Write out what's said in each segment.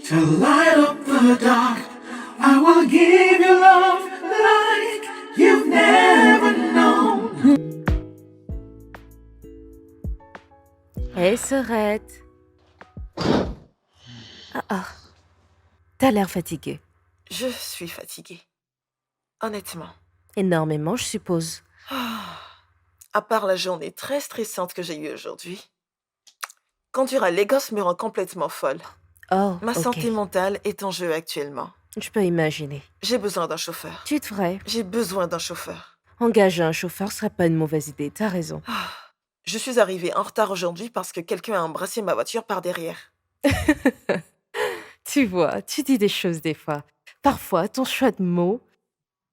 To light up the dark, I will give you love like you've never known. Hey, Sorette. T'as l'air fatiguée. Je suis fatiguée. Honnêtement. Énormément, je suppose. À part la journée très stressante que j'ai eue aujourd'hui, conduire à Lagos me rend complètement folle. Oh, Ma ok. santé mentale est en jeu actuellement. Je peux imaginer. J'ai besoin d'un chauffeur. Tu devrais. J'ai besoin d'un chauffeur. Engager un chauffeur serait pas une mauvaise idée, t'as raison. Je suis arrivée en retard aujourd'hui parce que quelqu'un a embrassé ma voiture par derrière. Tu vois, tu dis des choses des fois. Parfois, ton choix de mots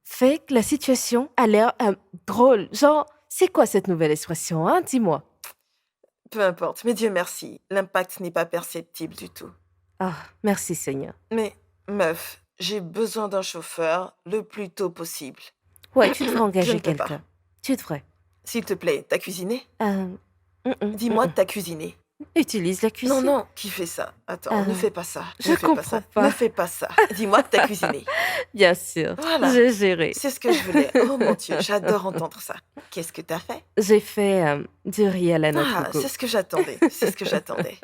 fait que la situation a l'air drôle. Genre, c'est quoi cette nouvelle expression, hein? Dis-moi. Peu importe, mais Dieu merci, l'impact n'est pas perceptible du tout. Ah, merci Seigneur. Mais, meuf, j'ai besoin d'un chauffeur le plus tôt possible. Ouais, tu devrais Je engager ne peux pas. quelqu'un. Tu devrais. S'il te plaît, t'as cuisiné? Dis-moi, mm. t'as cuisiné. Utilise la cuisine. Non, non, qui fait ça? Attends, ne fais pas ça. je Ne fais pas comprends ça. pas. Ne fais pas ça. Dis-moi que t'as cuisiné. Bien sûr, Voilà. j'ai géré. C'est ce que je voulais. Oh mon Dieu, j'adore entendre ça. Qu'est-ce que t'as fait? J'ai fait du riz à la noix de Ah, coco. c'est ce que j'attendais. C'est ce que j'attendais.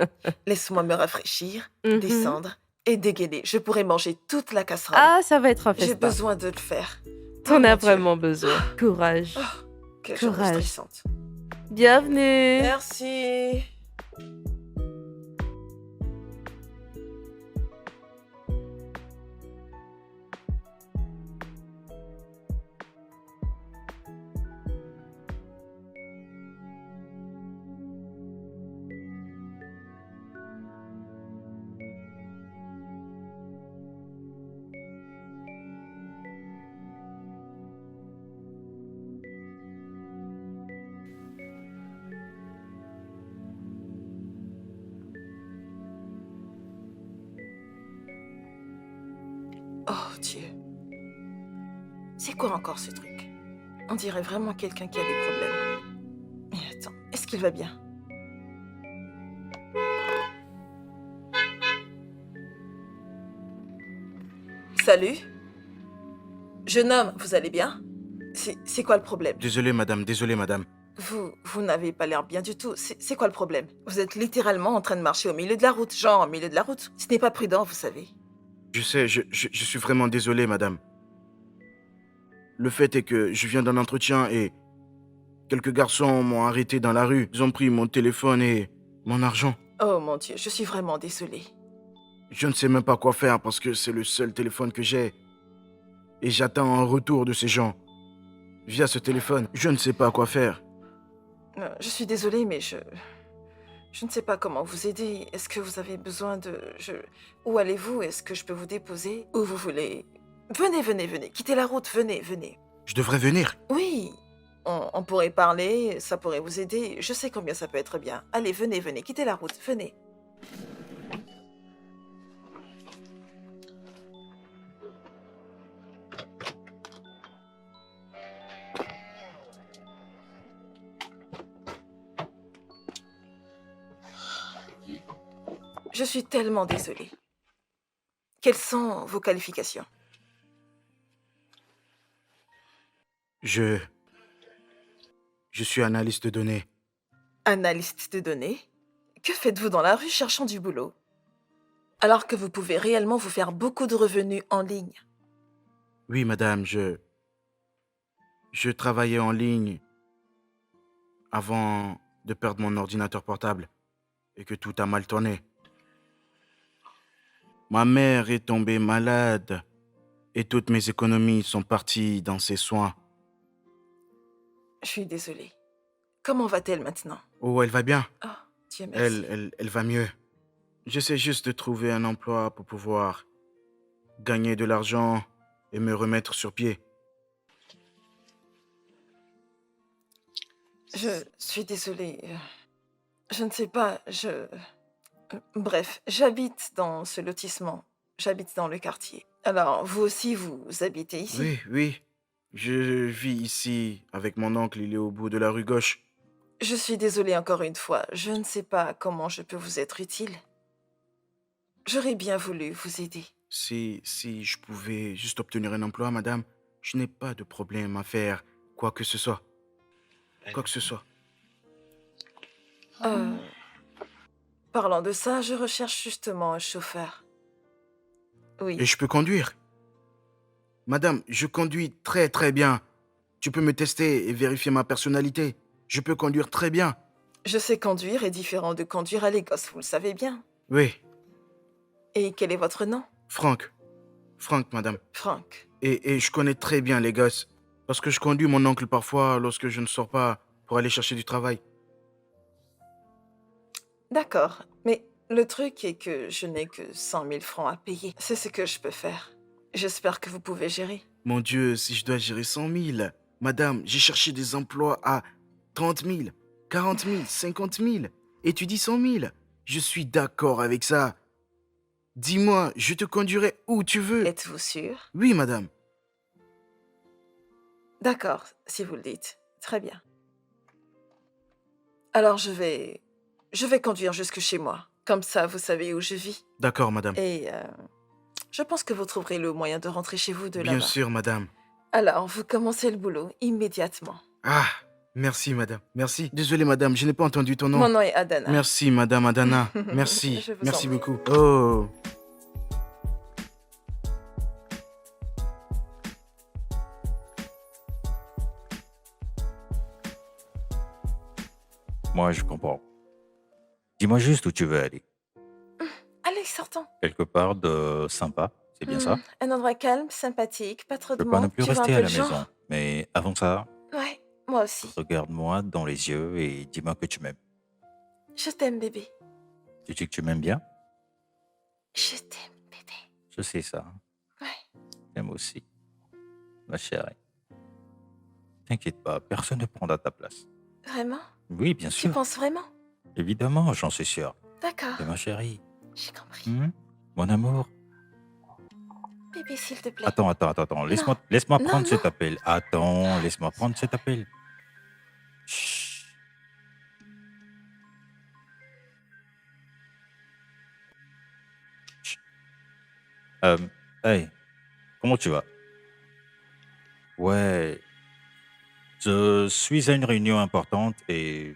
Laisse-moi me rafraîchir, Mhm. descendre et dégainer. Je pourrais manger toute la casserole. Ah, ça va être un J'ai festin. besoin de le faire. T'en Oh, mon as Dieu. vraiment besoin. Courage. Quelle journée Courage. stressante. Bienvenue. Merci. Oh Dieu. C'est quoi encore ce truc? On dirait vraiment quelqu'un qui a des problèmes. Mais attends, est-ce qu'il va bien? Salut? Jeune homme, vous allez bien? C'est quoi le problème? Désolé, madame, désolé, madame. Vous n'avez pas l'air bien du tout. C'est quoi le problème? Vous êtes littéralement en train de marcher au milieu de la route, genre au milieu de la route. Ce n'est pas prudent, vous savez. Je sais, je suis vraiment désolé, madame. Le fait est que je viens d'un entretien et quelques garçons m'ont arrêté dans la rue. Ils ont pris mon téléphone et mon argent. Oh mon Dieu, je suis vraiment désolée. Je ne sais même pas quoi faire parce que c'est le seul téléphone que j'ai. Et j'attends un retour de ces gens. Via ce téléphone, je ne sais pas quoi faire. Je suis désolée, mais je ne sais pas comment vous aider. Est-ce que vous avez besoin de... Où allez-vous? Est-ce que je peux vous déposer? Où vous voulez? Venez, venez, venez. Quittez la route, venez, venez. Je devrais venir. Oui, on pourrait parler, ça pourrait vous aider. Je sais combien ça peut être bien. Allez, venez, venez. Quittez la route, venez. Je suis tellement désolée. Quelles sont vos qualifications? Je suis analyste de données. Analyste de données? Que faites-vous dans la rue cherchant du boulot? Alors que vous pouvez réellement vous faire beaucoup de revenus en ligne. Oui, madame, je travaillais en ligne avant de perdre mon ordinateur portable et que tout a mal tourné. Ma mère est tombée malade et toutes mes économies sont parties dans ses soins. Je suis désolée. Comment va-t-elle maintenant? Oh, elle va bien. Oh, Dieu merci. Elle va mieux. J'essaie juste de trouver un emploi pour pouvoir gagner de l'argent et me remettre sur pied. Je suis désolée. Je ne sais pas, Bref, j'habite dans ce lotissement. J'habite dans le quartier. Alors, vous aussi, vous habitez ici? Oui, oui. Je vis ici avec mon oncle, il est au bout de la rue gauche. Je suis désolée encore une fois. Je ne sais pas comment je peux vous être utile. J'aurais bien voulu vous aider. Si je pouvais juste obtenir un emploi, madame, je n'ai pas de problème à faire quoi que ce soit. Quoi que ce soit. Euh, Parlant de ça, je recherche justement un chauffeur. Et Oui. je peux conduire. Madame, je conduis très très bien. Tu peux me tester et vérifier ma personnalité. Je peux conduire très bien. Je sais conduire est différent de conduire à l'Écosse, vous le savez bien. Oui, Et quel est votre nom? Franck. Franck, madame. Frank. Et je connais très bien les gosses. Parce que je conduis mon oncle parfois lorsque je ne sors pas pour aller chercher du travail. D'accord, mais le truc est que je n'ai que 100 000 francs à payer. C'est ce que je peux faire. J'espère que vous pouvez gérer. Mon Dieu, si je dois gérer 100 000. Madame, j'ai cherché des emplois à 30 000, 40 000, 50 000. Et tu dis 100 000. Je suis d'accord avec ça. Dis-moi, je te conduirai où tu veux. Êtes-vous sûr? Oui, madame. D'accord, si vous le dites. Très bien. Alors je vais conduire jusque chez moi. Comme ça, vous savez où je vis. D'accord, madame. Et je pense que vous trouverez le moyen de rentrer chez vous de Bien là-bas. sûr, madame. Alors, vous commencez le boulot immédiatement. Ah, merci, madame. Merci. Désolé, madame, je n'ai pas entendu ton nom. Mon nom est Adana. Merci, madame Adana. Merci. Je vous Merci en prie. beaucoup. Oh. Moi, je comprends. Dis-moi juste où tu veux aller. Allez, sortons. Quelque part de sympa, c'est bien ça? Un endroit calme, sympathique, pas trop Je de veux pas non monde. plus Tu vois un rester peu à le la maison. genre? Mais avant ça, Ouais, moi aussi. regarde-moi dans les yeux et dis-moi que tu m'aimes. Je t'aime, bébé. Tu dis que tu m'aimes bien? Je t'aime, bébé. Je sais ça. Ouais. J'aime aussi. Ma chérie. T'inquiète pas, personne ne prendra ta place. Vraiment? Oui, bien Tu sûr. penses vraiment? Évidemment, j'en suis sûr. D'accord. Et ma chérie. J'ai compris. Mon amour. Bébé, s'il te plaît. Attends. Laisse-moi Non, prendre non. cet appel. Attends, laisse-moi prendre cet appel. Chut. Chut. Hey, comment tu vas? Ouais, je suis à une réunion importante et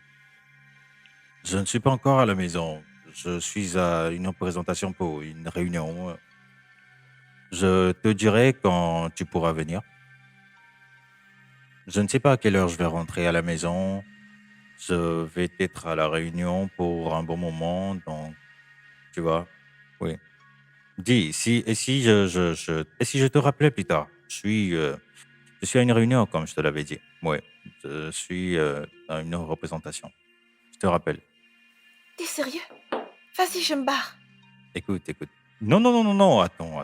je ne suis pas encore à la maison. Je suis à une représentation pour une réunion. Je te dirai quand tu pourras venir. Je ne sais pas à quelle heure je vais rentrer à la maison. Je vais être à la réunion pour un bon moment, donc tu vois. Oui. Dis, si je te rappelais plus tard, je suis à une réunion, comme je te l'avais dit. Oui, je suis à une représentation. Je te rappelle. T'es sérieux? Vas-y, je me barre. Écoute. Non, attends.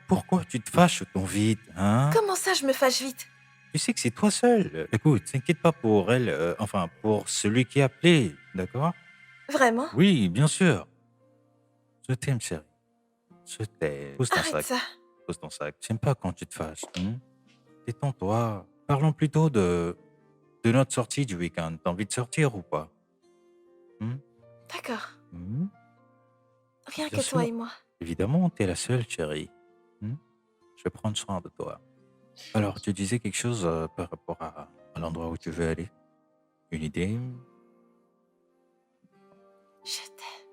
Pourquoi tu te fâches autant vite, hein? Comment ça, je me fâche vite? Tu sais que c'est toi seul. Écoute, t'inquiète pas pour elle, enfin, pour celui qui a appelé, d'accord? Vraiment? Oui, bien sûr. Je t'aime, chérie. Je t'aime. Pose ton Arrête sac. ça. Pose ton sac. J'aime pas quand tu te fâches. Détends-toi. Parlons plutôt de notre sortie du week-end. T'as envie de sortir ou pas? Hmm? D'accord. Hmm? Rien Bien que toi sûr. et moi. Évidemment, t'es la seule, chérie. Je vais prendre soin de toi. Alors, tu disais quelque chose par rapport à l'endroit où tu veux aller? Une idée? Je t'aime.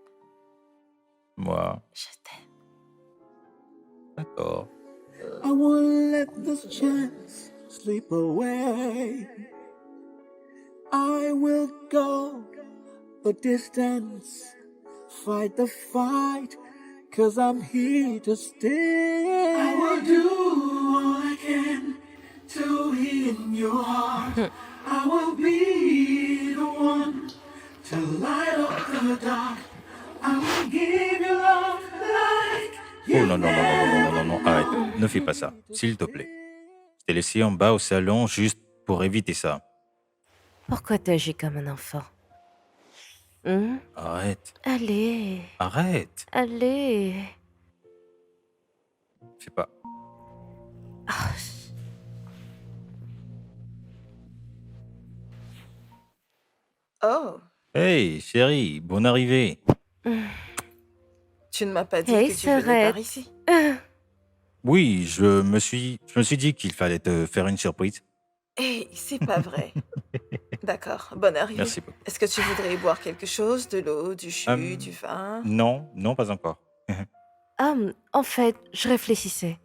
Moi, Je t'aime. d'accord. I won't let this chance slip away. I will go the distance, fight the fight, 'cause I'm here to stay. I will do all I can to heal your heart. I will be the one to light up the dark. I will give you love like Oh non, arrête. Ne fais pas ça, s'il te plaît. Je t'ai laissé en bas au salon juste pour éviter ça. Pourquoi t'agis comme un enfant? Arrête, Allez, arrête. allez. Je sais pas. Oh, Hey, chérie, bonne arrivée. Tu ne m'as pas dit Hey, que tu venais Sorette. par ici. Oui, je me suis dit qu'il fallait te faire une surprise. Hé, c'est pas vrai. D'accord, bonne arrivée. Merci beaucoup. Est-ce que tu voudrais boire quelque chose? De l'eau, du jus, du Hum, vin? non, non, pas encore. En fait, je réfléchissais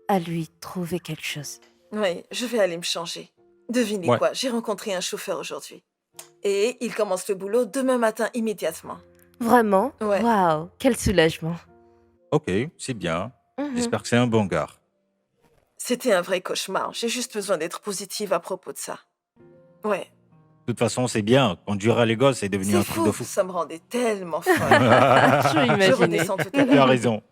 à lui trouver quelque chose. Oui, je vais aller me changer. Devinez Ouais, quoi, j'ai rencontré un chauffeur aujourd'hui. Et il commence le boulot demain matin immédiatement. Vraiment? Ouais, Waouh, quel soulagement. ok, c'est bien. Mhm. J'espère que c'est un bon gars. c'était un vrai cauchemar. J'ai juste besoin d'être positive à propos de ça. Ouais, De toute façon, c'est bien. Conduire à l'école, c'est devenu c'est un truc de fou, fou. ça me rendait tellement folle. Je peux Je imaginer. redescends tout à Tu as l'heure. raison.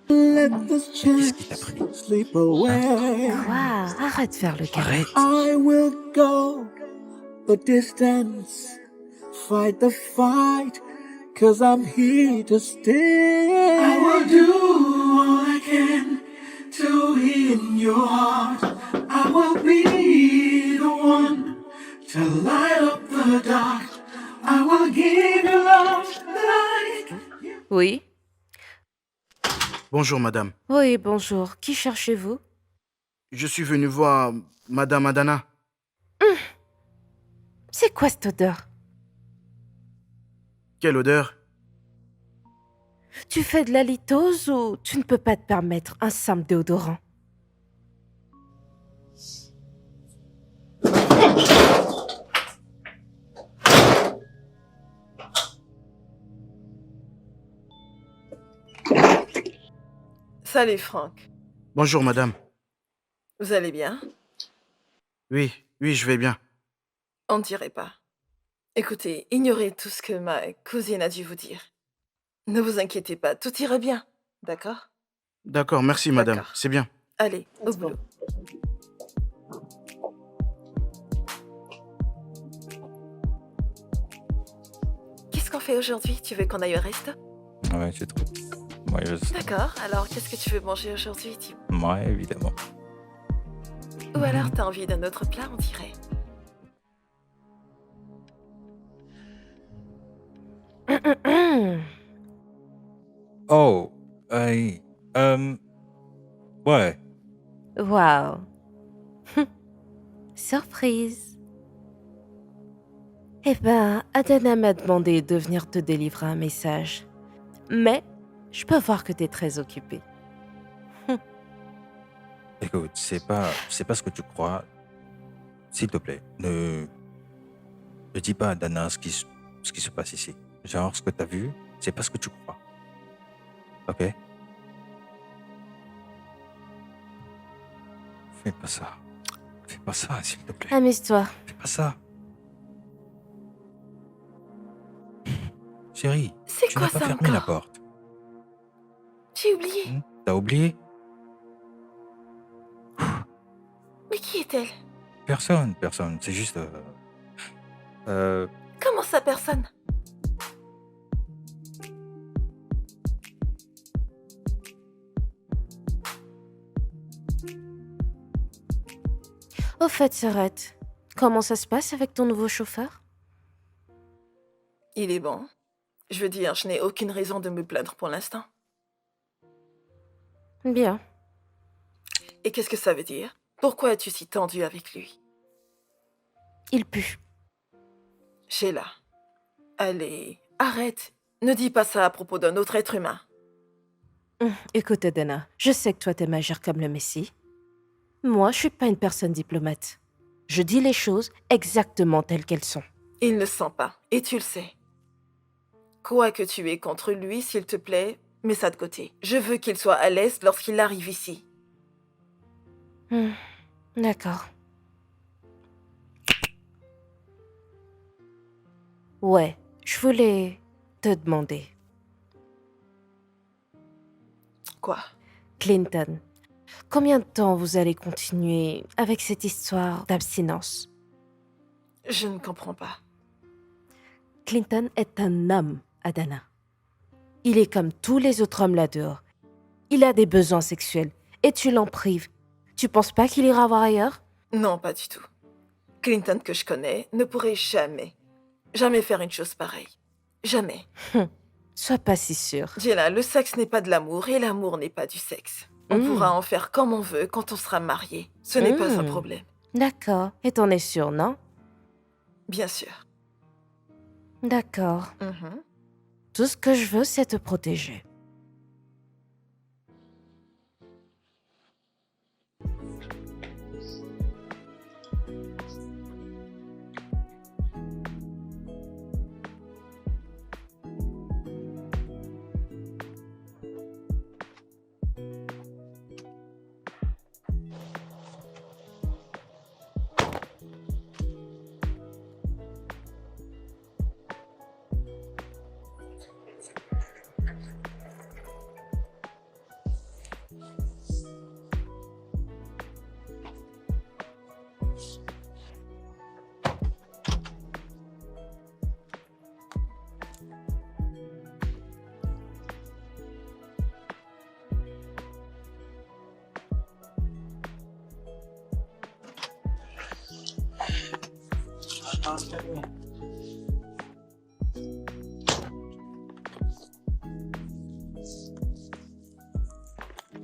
Let this Qu'est-ce qui t'a chance pris? sleep Hein? away. Quoi? Arrête de faire le gamin. Arrête. I will go the distance, fight the fight, 'cause I'm here to stay. I will do all I can to heal your heart. I will be the one to light up the dark. I will give you love like. Oui? Bonjour, madame. Oui, bonjour. Qui cherchez-vous? Je suis venu voir Madame Adana. C'est quoi cette odeur? Quelle odeur? Tu fais de la litose ou tu ne peux pas te permettre un simple déodorant? Salut Franck, Bonjour, madame. vous allez bien? Oui, oui, je vais bien. On ne dirait pas. Écoutez, ignorez tout ce que ma cousine a dû vous dire. Ne vous inquiétez pas, tout ira bien. D'accord? D'accord, merci, madame. D'accord. C'est bien. Allez, au boulot. Qu'est-ce qu'on fait aujourd'hui? Tu veux qu'on aille au resto? Ouais, je trouve. Ouais, je sais. D'accord, alors qu'est-ce que tu veux manger aujourd'hui? Ouais, évidemment. Ou alors t'as envie d'un autre plat, on dirait. Oh, hey, ouais. Waouh. Surprise. Eh ben, Adana m'a demandé de venir te délivrer un message. Mais je peux voir que t'es très occupé. Écoute, c'est pas ce que tu crois. S'il te plaît, ne dis pas à Dana ce qui se passe ici. Genre, ce que t'as vu, c'est pas ce que tu crois. Ok? Fais pas ça. Fais pas ça, s'il te plaît. Amuse-toi. Fais pas ça. Chérie, C'est tu quoi n'as pas ça fermé la encore? porte. J'ai oublié. T'as oublié? Mais qui est-elle? Personne. C'est juste... euh, Comment ça, personne? Au fait, Sorette, comment ça se passe avec ton nouveau chauffeur? Il est bon. Je veux dire, je n'ai aucune raison de me plaindre pour l'instant. Bien. Et qu'est-ce que ça veut dire? Pourquoi es-tu si tendue avec lui? Il pue. Sheila, allez, arrête. Ne dis pas ça à propos d'un autre être humain. Écoute, Adana, je sais que toi t'aimes agir comme le Messie. Moi, je suis pas une personne diplomate. Je dis les choses exactement telles qu'elles sont. Il ne sent pas, et tu le sais. Quoi que tu aies contre lui, s'il te plaît, mets ça de côté. Je veux qu'il soit à l'aise lorsqu'il arrive ici. D'accord. Ouais, je voulais te demander. Quoi? Clinton, combien de temps vous allez continuer avec cette histoire d'abstinence? Je ne comprends pas. Clinton est un homme, Adana. Il est comme tous les autres hommes là dehors. Il a des besoins sexuels et tu l'en prives. Tu penses pas qu'il ira voir ailleurs? Non, pas du tout. Clinton que je connais ne pourrait jamais faire une chose pareille. Jamais. Sois pas si sûre. Gina, le sexe n'est pas de l'amour et l'amour n'est pas du sexe. On pourra en faire comme on veut quand on sera mariés. Ce n'est pas un problème. D'accord. Et t'en es sûre, non? Bien sûr. D'accord. Mhm. Tout ce que je veux, c'est te protéger.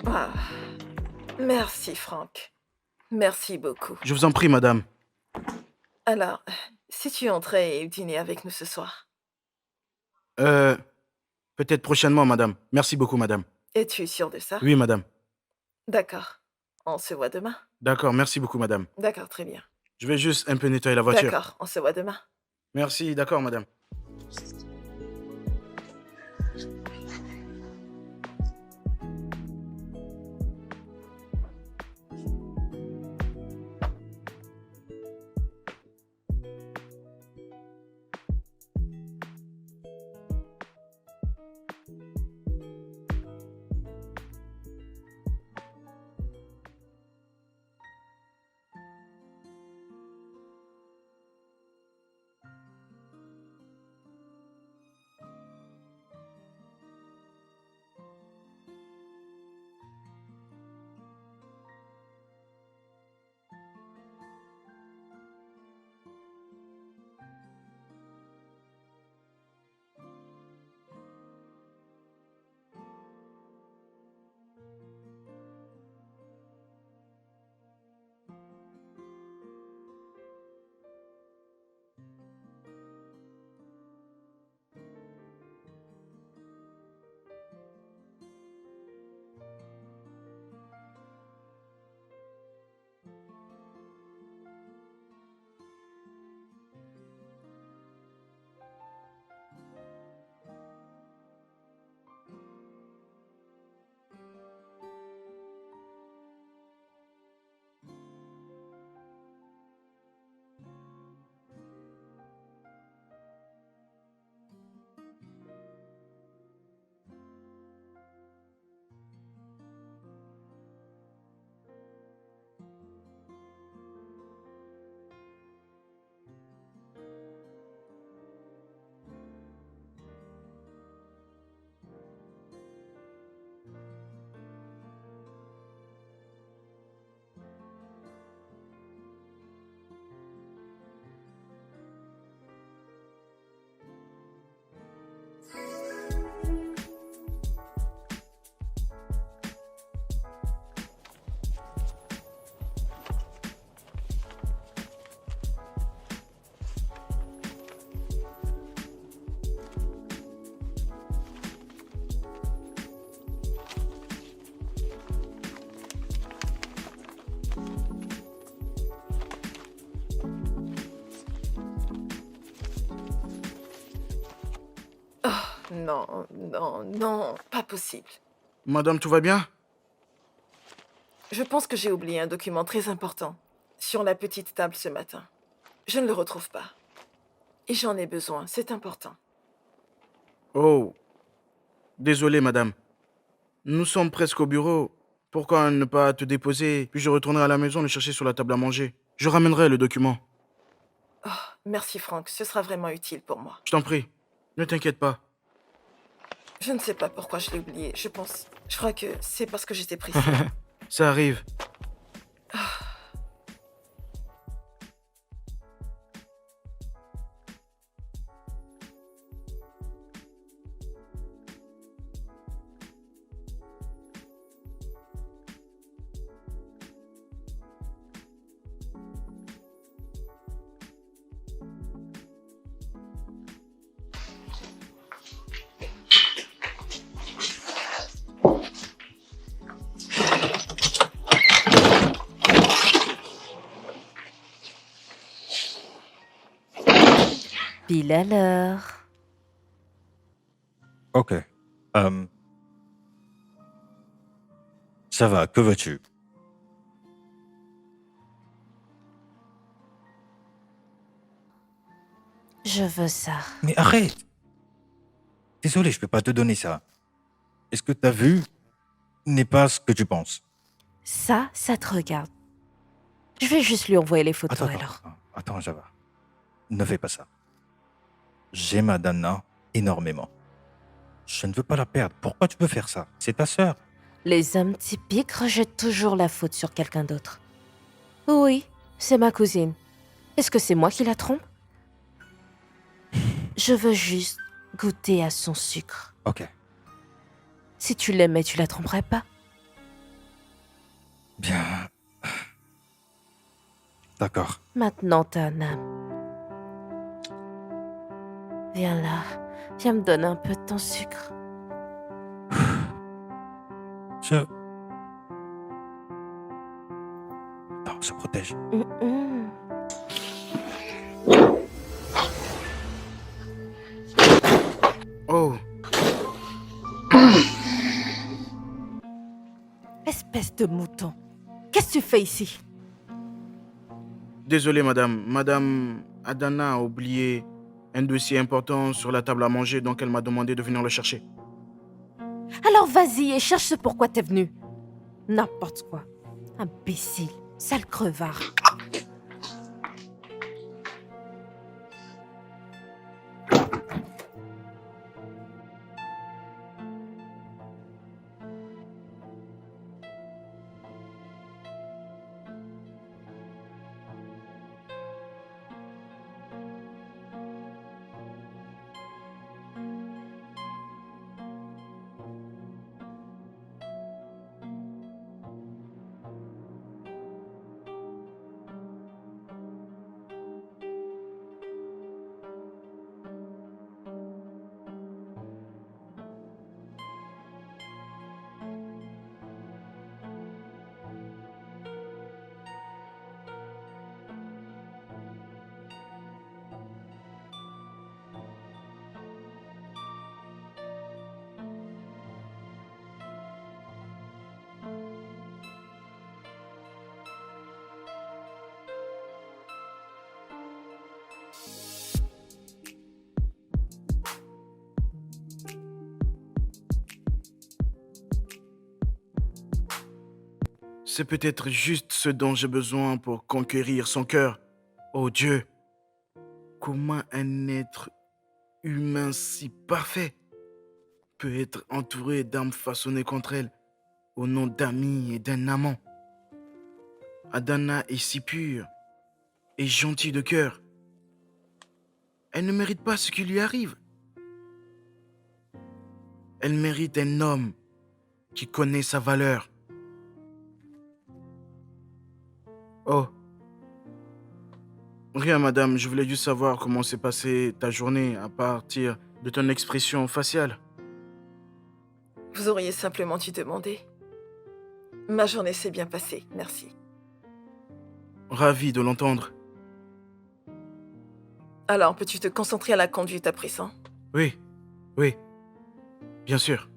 Ah. Merci, Franck. Merci beaucoup. Je vous en prie, madame. Alors, si tu entrais dîner avec nous ce soir, Peut-être prochainement, madame. Merci beaucoup, madame. es-tu sûr de ça? Oui, madame. D'accord. On se voit demain? D'accord, merci beaucoup, madame. D'accord, très bien. Je vais juste un peu nettoyer la voiture. D'accord, on se voit demain. Merci, d'accord, madame. Non, non, non, pas possible. Madame, tout va bien? Je pense que j'ai oublié un document très important sur la petite table ce matin. Je ne le retrouve pas. Et j'en ai besoin, c'est important. Oh, désolé, madame. Nous sommes presque au bureau. Pourquoi ne pas te déposer, puis je retournerai à la maison le chercher sur la table à manger. Je ramènerai le document. Oh, merci Franck, ce sera vraiment utile pour moi. Je t'en prie, ne t'inquiète pas. Je ne sais pas pourquoi je l'ai oublié, je crois que c'est parce que j'étais pressée. Ça arrive. Pile à l'heure. Ok. Ça va, que veux-tu? Je veux ça. Mais arrête! Désolé, je peux pas te donner ça. Est-ce que t'as vu n'est pas ce que tu penses. Ça te regarde. Je vais juste lui envoyer les photos Attends, alors. attends, Java. Ne fais pas ça. J'aime Adana énormément. Je ne veux pas la perdre. Pourquoi tu veux faire ça? C'est ta sœur. Les hommes typiques rejettent toujours la faute sur quelqu'un d'autre. Oui, c'est ma cousine. Est-ce que c'est moi qui la trompe? Je veux juste goûter à son sucre. Ok, Si tu l'aimais, tu la tromperais pas. bien. D'accord. Maintenant, t'as un âme. Viens là. Viens me donner un peu de ton sucre. Je... Non, se protège. Mm-mm. Oh, Espèce de mouton. Qu'est-ce que tu fais ici? désolé, madame. Madame Adana a oublié un dossier important sur la table à manger, donc elle m'a demandé de venir le chercher. Alors vas-y et cherche ce pourquoi t'es venu. N'importe quoi. Imbécile. Sale crevard. C'est peut-être juste ce dont j'ai besoin pour conquérir son cœur. Oh Dieu, comment un être humain si parfait peut être entouré d'armes façonnées contre elle au nom d'amis et d'un amant? Adana est si pure et gentille de cœur. Elle ne mérite pas ce qui lui arrive. Elle mérite un homme qui connaît sa valeur. Oh, rien madame, je voulais juste savoir comment s'est passée ta journée à partir de ton expression faciale. Vous auriez simplement dû demander. Ma journée s'est bien passée, merci. Ravi de l'entendre. Alors, peux-tu te concentrer à la conduite à présent? Oui, oui, bien sûr.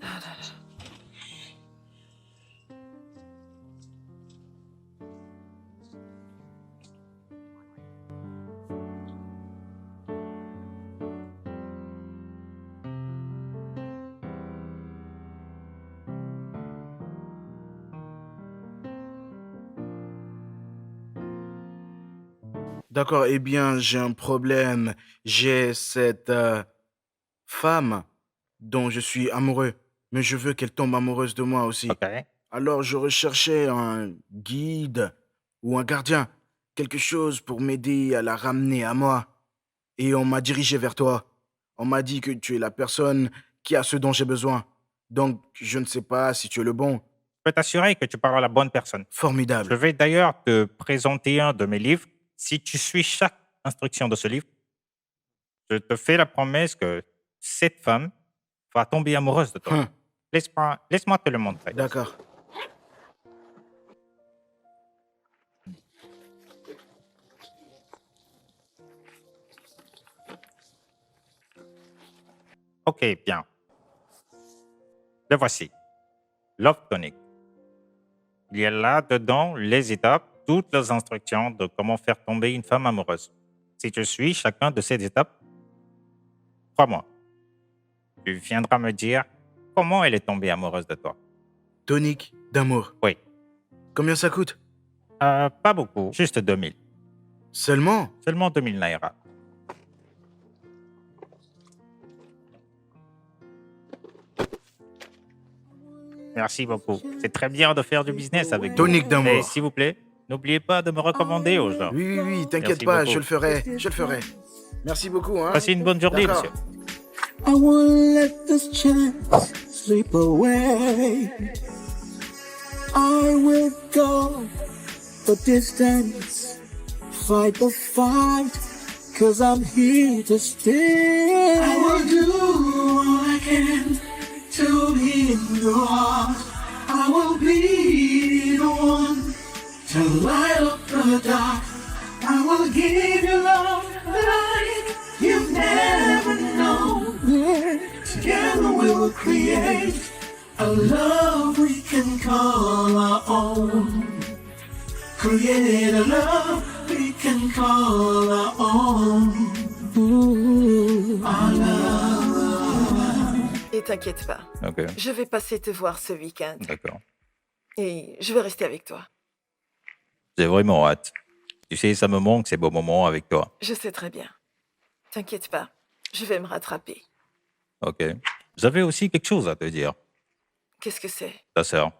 Ah là là. D'accord, eh bien, j'ai un problème. J'ai cette femme dont je suis amoureux, mais je veux qu'elle tombe amoureuse de moi aussi. Ok. Alors, je recherchais un guide ou un gardien, quelque chose pour m'aider à la ramener à moi. Et on m'a dirigé vers toi. On m'a dit que tu es la personne qui a ce dont j'ai besoin. Donc, je ne sais pas si tu es le bon. Je peux t'assurer que tu parles à la bonne personne. Je Formidable. vais d'ailleurs te présenter un de mes livres. Si tu suis chaque instruction de ce livre, je te fais la promesse que cette femme va tomber amoureuse de toi. Hum, Laisse-moi te le montrer. d'accord. Ok, bien. Le voici. Love Tonic. Il y a là-dedans les étapes, toutes les instructions de comment faire tomber une femme amoureuse. Si tu suis chacun de ces étapes, crois-moi, tu viendras me dire comment elle est tombée amoureuse de toi. Tonique d'amour. Oui. Combien ça coûte? Pas beaucoup, juste 2000. Seulement? Seulement 2000 naira. Merci beaucoup. C'est très bien de faire du business avec vous. Tonique d'amour. Et s'il vous plaît, n'oubliez pas de me recommander aux gens. Oui, oui, oui, t'inquiète Merci pas, beaucoup. je le ferai, je le ferai. Merci beaucoup, hein. Passez une bonne journée, D'accord. monsieur. I won't let this chance slip away. I will go the distance, fight the fight, 'cause I'm here to stay. I will do all I can to be in your heart. I will be the one to light up the dark. I will give you love like you've never known. Yeah. Together we will create a love we can call our own. Create a love we can call our own. Ooh, our love. Et t'inquiète pas, Ok, je vais passer te voir ce week-end d'accord. et je vais rester avec toi. J'ai vraiment hâte. Tu sais, ça me manque ces beaux moments avec toi. Je sais très bien. T'inquiète pas, je vais me rattraper. Ok. J'avais aussi quelque chose à te dire. Qu'est-ce que c'est? Ta sœur.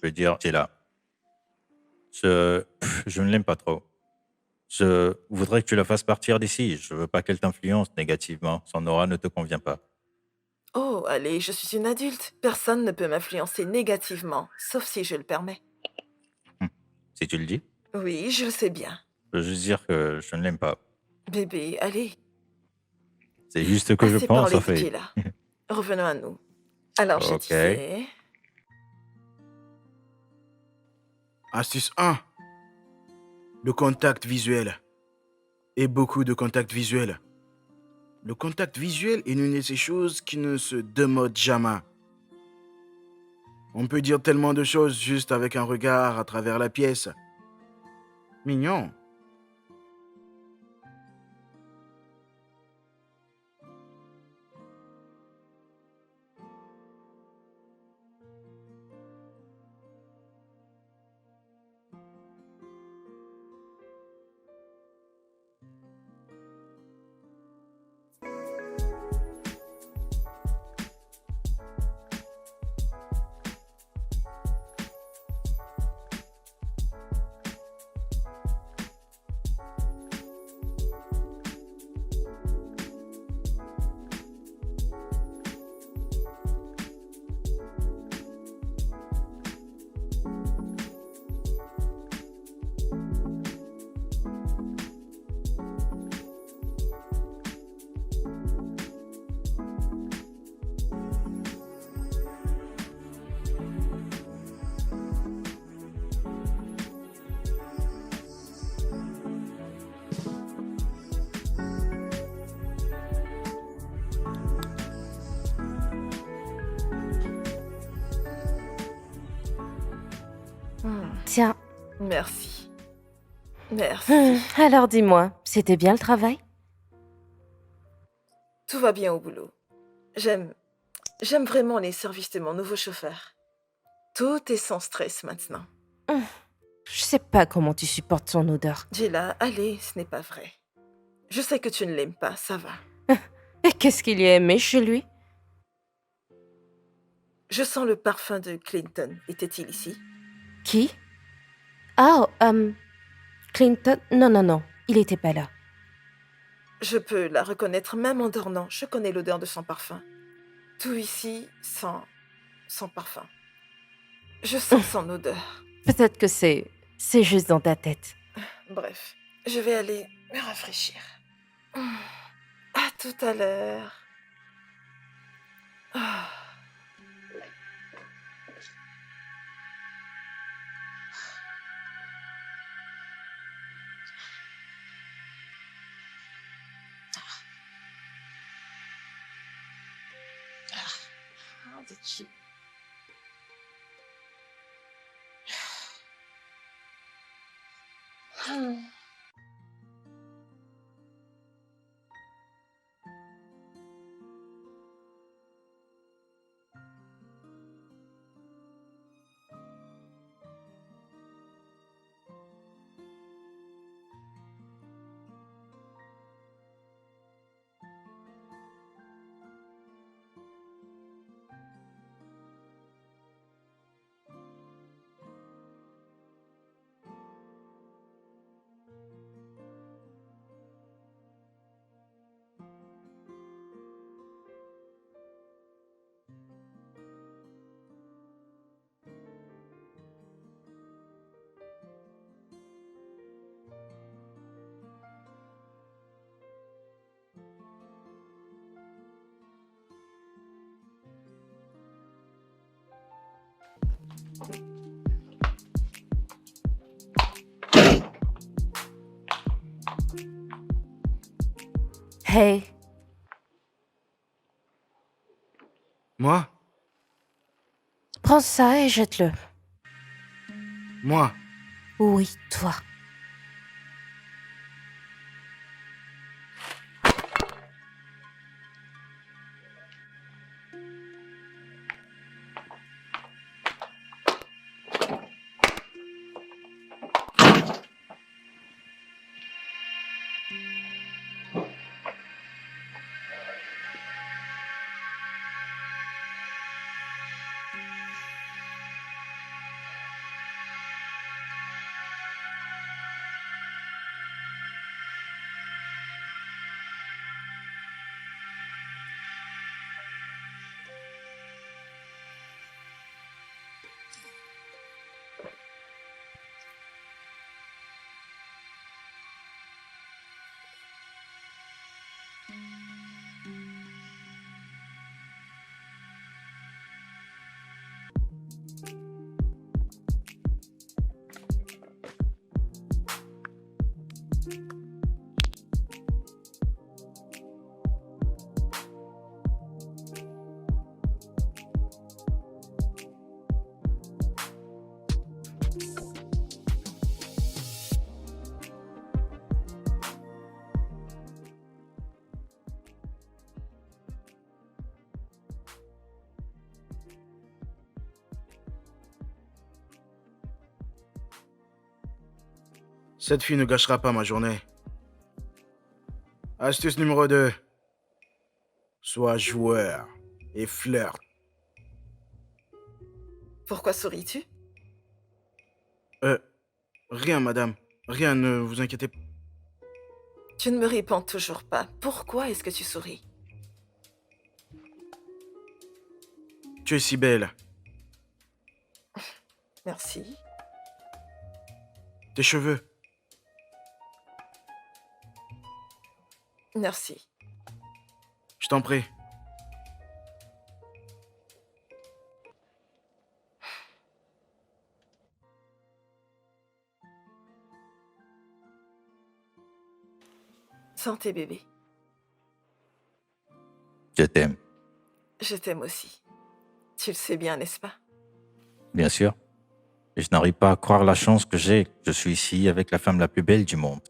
Je veux dire, c'est là. Je ne l'aime pas trop. Je voudrais que tu la fasses partir d'ici. Je veux pas qu'elle t'influence négativement. Son aura ne te convient pas. Oh, allez, je suis une adulte. Personne ne peut m'influencer négativement, sauf si je le permets. Si tu le dis, Oui, je le sais bien. je veux juste dire que je ne l'aime pas. Bébé, allez, C'est juste que je assez pense, parlé en de fait. Gila. Revenons à nous. Alors, je Ok. disais... Astuce 1. Le contact visuel. Et beaucoup de contacts visuels. Le contact visuel est l'une de ces choses qui ne se démodent jamais. On peut dire tellement de choses juste avec un regard à travers la pièce. Mignon. Tiens, Merci. Merci. alors dis-moi, c'était bien le travail? Tout va bien au boulot. J'aime vraiment les services de mon nouveau chauffeur. Tout est sans stress maintenant. Je sais pas comment tu supportes son odeur. Gila, allez, ce n'est pas vrai. Je sais que tu ne l'aimes pas, ça va. Et qu'est-ce qu'il y a aimé chez lui? Je sens le parfum de Clinton. Était-il ici? Qui? Oh, Clinton? Non, non, non, il était pas là. Je peux la reconnaître même en dormant. Je connais l'odeur de son parfum. Tout ici sent parfum. Je sens son odeur. Peut-être que c'est juste dans ta tête. Bref, je vais aller me rafraîchir. À tout à l'heure. Ah. 子吃。嗯。Hey, Moi? prends ça et jette-le. Moi? Oui, toi. Cette fille ne gâchera pas ma journée. Astuce numéro 2. Sois joueur et flirte. Pourquoi souris-tu? Rien, madame. Rien, ne vous inquiétez pas. Tu ne me réponds toujours pas. Pourquoi est-ce que tu souris? Tu es si belle. Merci. Tes cheveux. Merci. Je t'en prie. Santé, bébé. Je t'aime, Je t'aime aussi. Tu le sais bien, n'est-ce pas? bien sûr. Et je n'arrive pas à croire la chance que j'ai. Je suis ici avec la femme la plus belle du monde.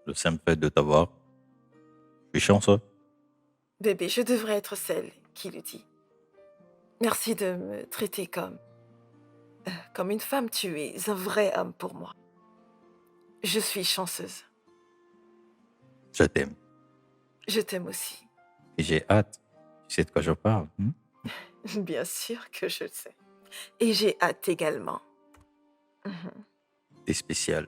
Le simple fait de t'avoir. Je suis chanceux. Bébé, je devrais être celle qui le dit. Merci de me traiter comme une femme. Tu es un vrai homme pour moi. Je suis chanceuse. Je t'aime. Je t'aime aussi. Et j'ai hâte. Tu sais de quoi je parle. Bien sûr que je le sais. Et j'ai hâte également. Mhm. T'es spécial.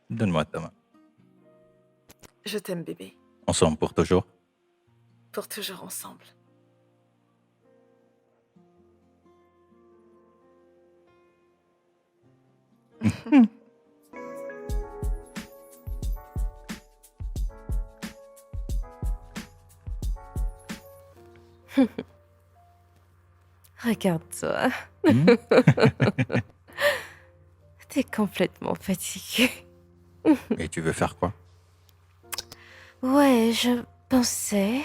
Donne-moi ta main. Je t'aime, bébé. Ensemble pour toujours. Pour toujours ensemble. Regarde-toi. Hmm? T'es complètement fatigué. Et tu veux faire quoi? Ouais, pensais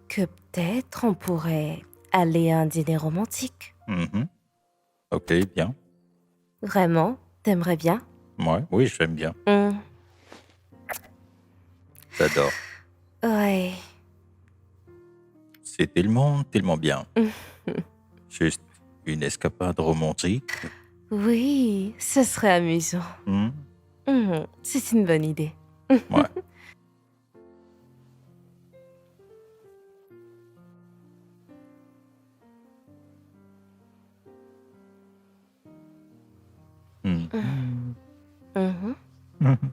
que peut-être on pourrait aller à un dîner romantique. Mhm. Ok, bien. Vraiment? T'aimerais bien? Ouais, oui, j'aime bien. Hmm, J'adore. Ouais. C'est tellement, tellement bien. Juste une escapade romantique. Oui, ce serait amusant. Hmm, C'est une bonne idée. ouais. Mhm. Mhm. Mhm.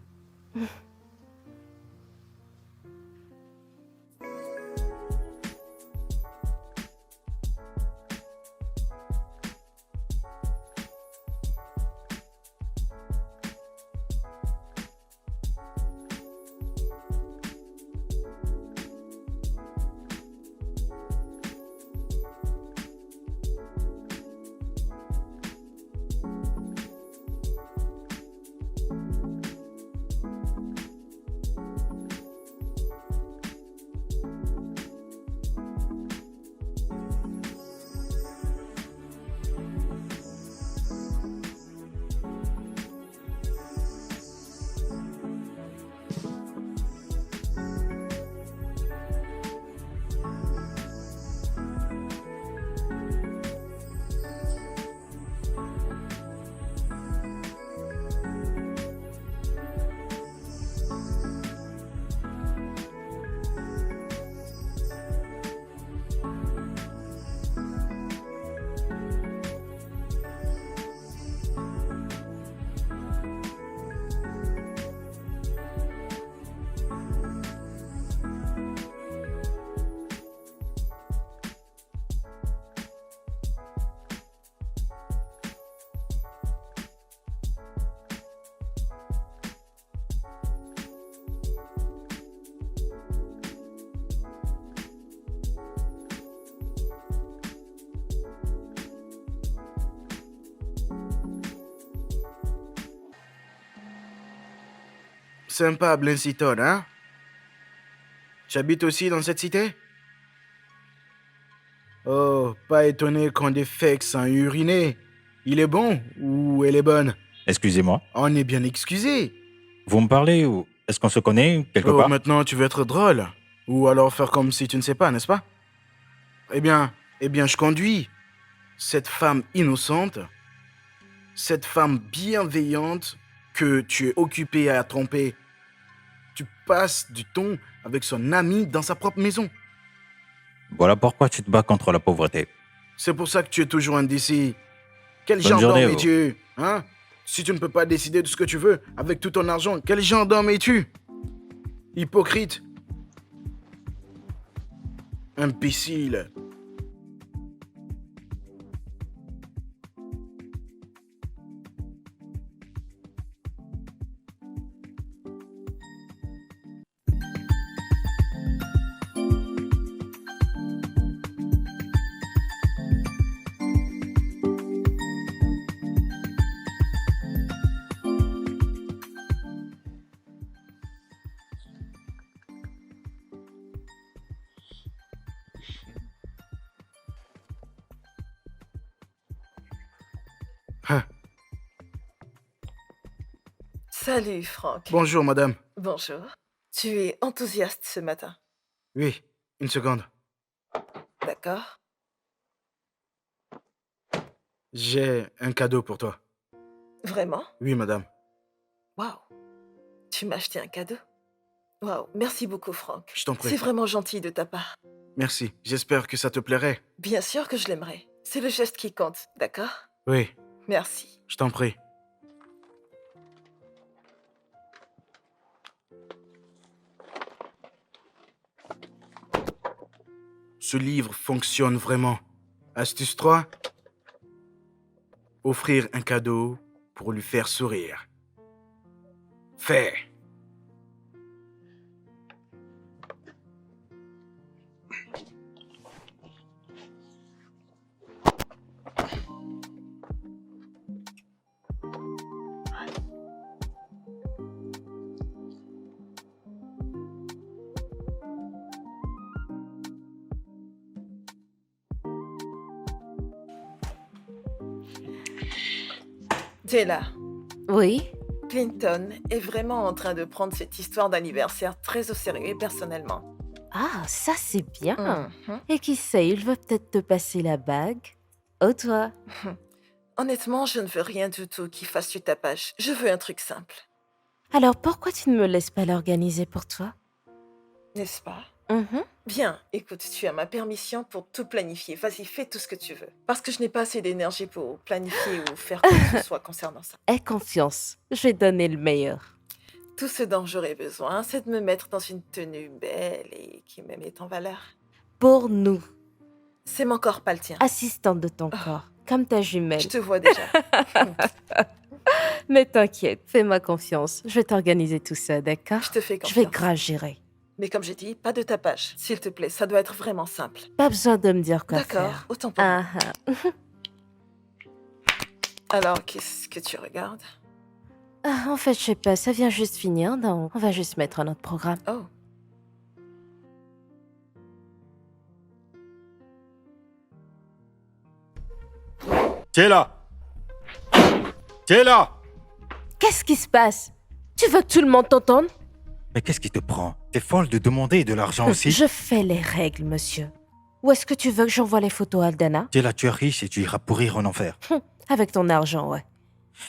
Sympa, Blencyton, hein? Tu habites aussi dans cette cité? Oh, pas étonné qu'on défèque sans uriner. Il est bon ou elle est bonne? Excusez-moi. On est bien excusé. Vous me parlez ou est-ce qu'on se connaît quelque Oh, part? maintenant tu veux être drôle. Ou alors faire comme si tu ne sais pas, n'est-ce pas? Eh bien, je conduis. Cette femme innocente, cette femme bienveillante que tu es occupé à tromper, tu passes du temps avec son ami dans sa propre maison. Voilà pourquoi tu te bats contre la pauvreté. C'est pour ça que tu es toujours indécis. Quel Bonne genre journée, d'homme vous. es-tu? Hein? Si tu ne peux pas décider de ce que tu veux avec tout ton argent, quel genre d'homme es-tu? Hypocrite. Imbécile. Hein. Salut, Franck. Bonjour, madame. Bonjour. Tu es enthousiaste ce matin. Oui, une seconde. D'accord. J'ai un cadeau pour toi. Vraiment? Oui, madame. Waouh. Tu m'as acheté un cadeau? Waouh. Merci beaucoup, Franck. Je t'en prie. C'est vraiment gentil de ta part. Merci. J'espère que ça te plairait. Bien sûr que je l'aimerais. C'est le geste qui compte, d'accord? Oui, Merci. je t'en prie. Ce livre fonctionne vraiment. Astuce 3. Offrir un cadeau pour lui faire sourire. Fait. T'es là. Oui? Clinton est vraiment en train de prendre cette histoire d'anniversaire très au sérieux personnellement. Ah, ça c'est bien. Mhm. Et qui sait, il veut peut-être te passer la bague. Oh toi? Honnêtement, je ne veux rien du tout qui fasse du tapage. Je veux un truc simple, Alors pourquoi tu ne me laisses pas l'organiser pour toi? n'est-ce pas? Mhm. Bien, écoute, tu as ma permission pour tout planifier. Vas-y, fais tout ce que tu veux. Parce que je n'ai pas assez d'énergie pour planifier ou faire quoi que ce soit concernant ça. Aie confiance, je vais donner le meilleur. Tout ce dont j'aurais besoin, c'est de me mettre dans une tenue belle et qui me met en valeur. Pour nous, C'est mon corps, pas le tien. assistante de ton corps, comme ta jumelle. Je te vois déjà. Mais t'inquiète, fais-moi confiance, je vais t'organiser tout ça, d'accord? Je te fais Je vais confiance. grave gérer. Mais comme j'ai dit, pas de tapage. S'il te plaît, ça doit être vraiment simple. Pas besoin de me dire quoi D'accord, faire. autant pour moi. Ah ah. Alors, qu'est-ce que tu regardes? Ah, en fait, je sais pas, ça vient juste finir, donc on va juste mettre un autre programme. Oh, Tu es là! Tu es là! Qu'est-ce qui se passe? Tu veux que tout le monde t'entende? Mais qu'est-ce qui te prend? T'es folle de demander de l'argent aussi? Je fais les règles, monsieur. Ou est-ce que tu veux que j'envoie les photos à Aldana? Tu es là, tu es riche et tu iras pourrir en enfer. Avec ton argent, ouais.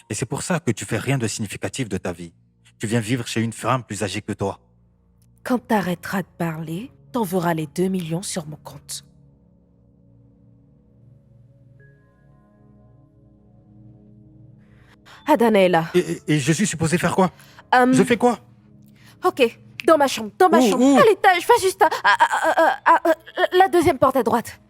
Et c'est pour ça que tu fais rien de significatif de ta vie. Tu viens vivre chez une femme plus âgée que toi. Quand t'arrêteras de parler, t'enverras les 2 millions sur mon compte. Aldana est là. Et je suis supposé faire quoi? Hum, Je fais quoi? Ok, dans ma chambre, dans ma Où, chambre. où? À l'étage, va juste la deuxième porte à droite.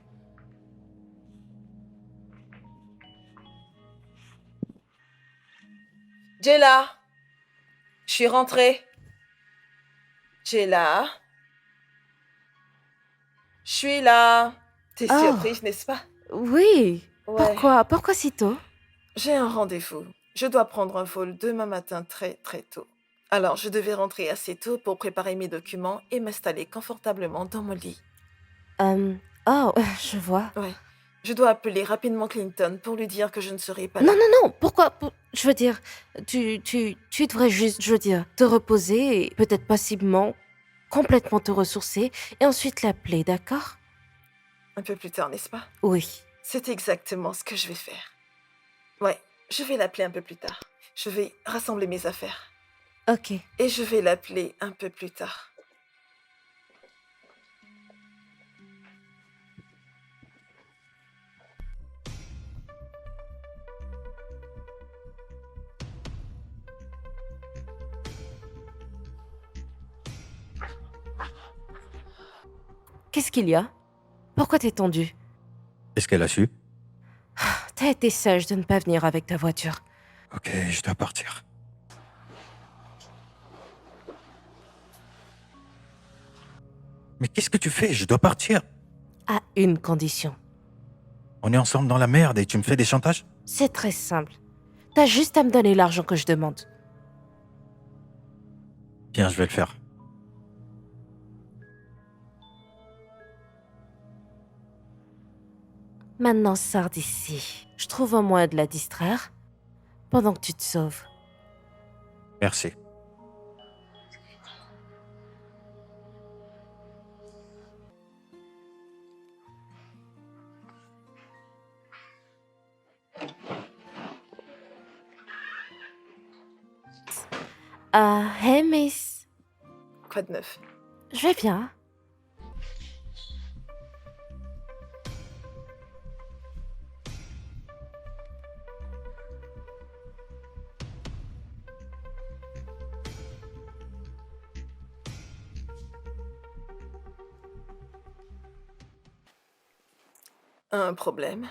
Jayla, je suis rentrée. Jayla, je suis là. T'es Oh. surprise, n'est-ce pas? Oui. Ouais. Pourquoi si tôt? J'ai un rendez-vous. Je dois prendre un vol demain matin très très tôt. Alors, je devais rentrer assez tôt pour préparer mes documents et m'installer confortablement dans mon lit. Oh, je vois. Ouais. Je dois appeler rapidement Clinton pour lui dire que je ne serai pas là. Non, non, non, pourquoi? Je veux dire, tu devrais juste, je veux dire, te reposer et peut-être possiblement complètement te ressourcer et ensuite l'appeler, d'accord? Un peu plus tard, n'est-ce pas? Oui. C'est exactement ce que je vais faire. Ouais, je vais l'appeler un peu plus tard. Je vais rassembler mes affaires. Ok. Et je vais l'appeler un peu plus tard. Qu'est-ce qu'il y a? Pourquoi t'es tendu? Est-ce qu'elle a su? T'as été sage de ne pas venir avec ta voiture. Ok, je dois partir. Mais qu'est-ce que tu fais? Je dois partir. À une condition. On est ensemble dans la merde et tu me fais des chantages? C'est très simple. T'as juste à me donner l'argent que je demande. Bien, je vais le faire. Maintenant, sors d'ici. Je trouve un moyen de la distraire pendant que tu te sauves. Merci. Hey, Miss. Quoi de neuf? Je vais bien. Un problème?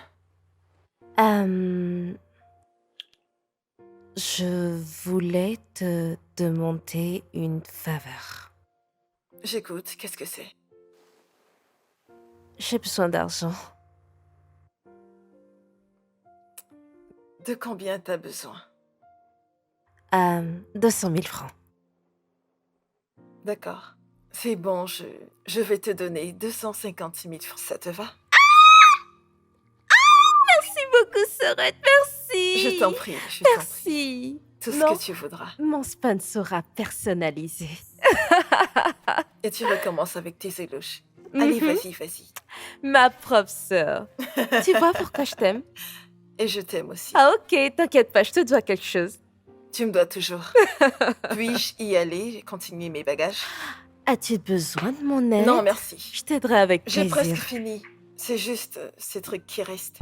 Je voulais te demander une faveur. J'écoute, qu'est-ce que c'est? J'ai besoin d'argent. De combien t'as besoin? 200 000 francs. D'accord. C'est bon, je vais te donner 250 000 francs. Ça te va? Merci beaucoup, Sorette, merci. Merci. Je t'en prie, je t'en prie. Merci. Tout ce Non, que tu voudras. mon span sera personnalisé. Et tu recommences avec tes éloges. Allez, Mhm. vas-y, vas-y. Ma propre sœur. Tu vois pourquoi je t'aime? Et je t'aime aussi. Ah ok, t'inquiète pas, je te dois quelque chose. Tu me dois toujours. Puis-je y aller et continuer mes bagages? As-tu besoin de mon aide? Non, merci. Je t'aiderai avec J'ai plaisir. presque fini. C'est juste ces trucs qui restent.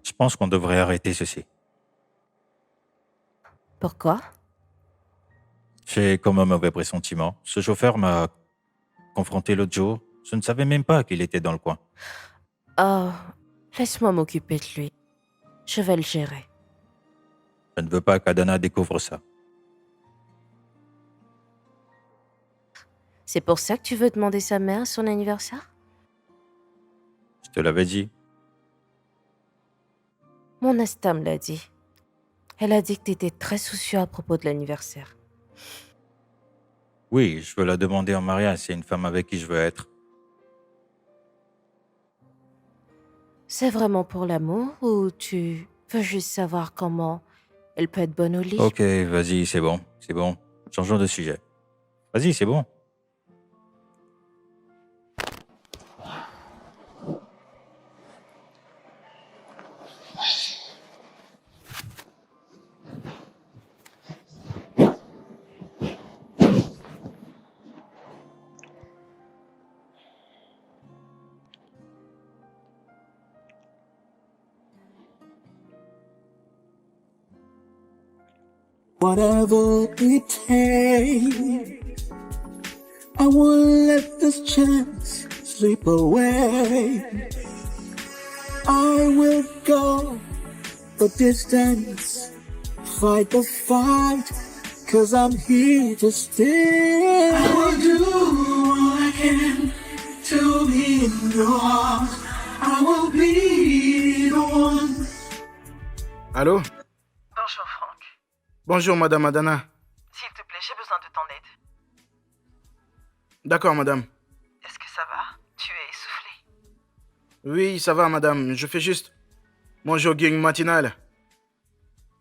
Je pense qu'on devrait arrêter ceci. Pourquoi? J'ai comme un mauvais pressentiment. Ce chauffeur m'a confronté l'autre jour. Je ne savais même pas qu'il était dans le coin. Oh, laisse-moi m'occuper de lui. Je vais le gérer. Je ne veux pas qu'Adana découvre ça. C'est pour ça que tu veux demander sa mère à son anniversaire? Je te l'avais dit. Mon Asta me l'a dit. Elle a dit que t'étais très soucieux à propos de l'anniversaire. Oui, je veux la demander en mariage. C'est une femme avec qui je veux être. C'est vraiment pour l'amour ou tu veux juste savoir comment elle peut être bonne au lit? Ok, vas-y, c'est bon. C'est bon. Changeons de sujet. Vas-y, c'est bon. Whatever it takes, I won't let this chance slip away. I will go the distance, fight the fight, 'cause I'm here to stay. I will do all I can to be in your heart. I will be the one. Allô? Bonjour, Franck. Bonjour, madame Adana. S'il te plaît, j'ai besoin de ton aide. D'accord, madame. Est-ce que ça va? Tu es essoufflé. Oui, ça va, madame. Je fais juste mon jogging matinal.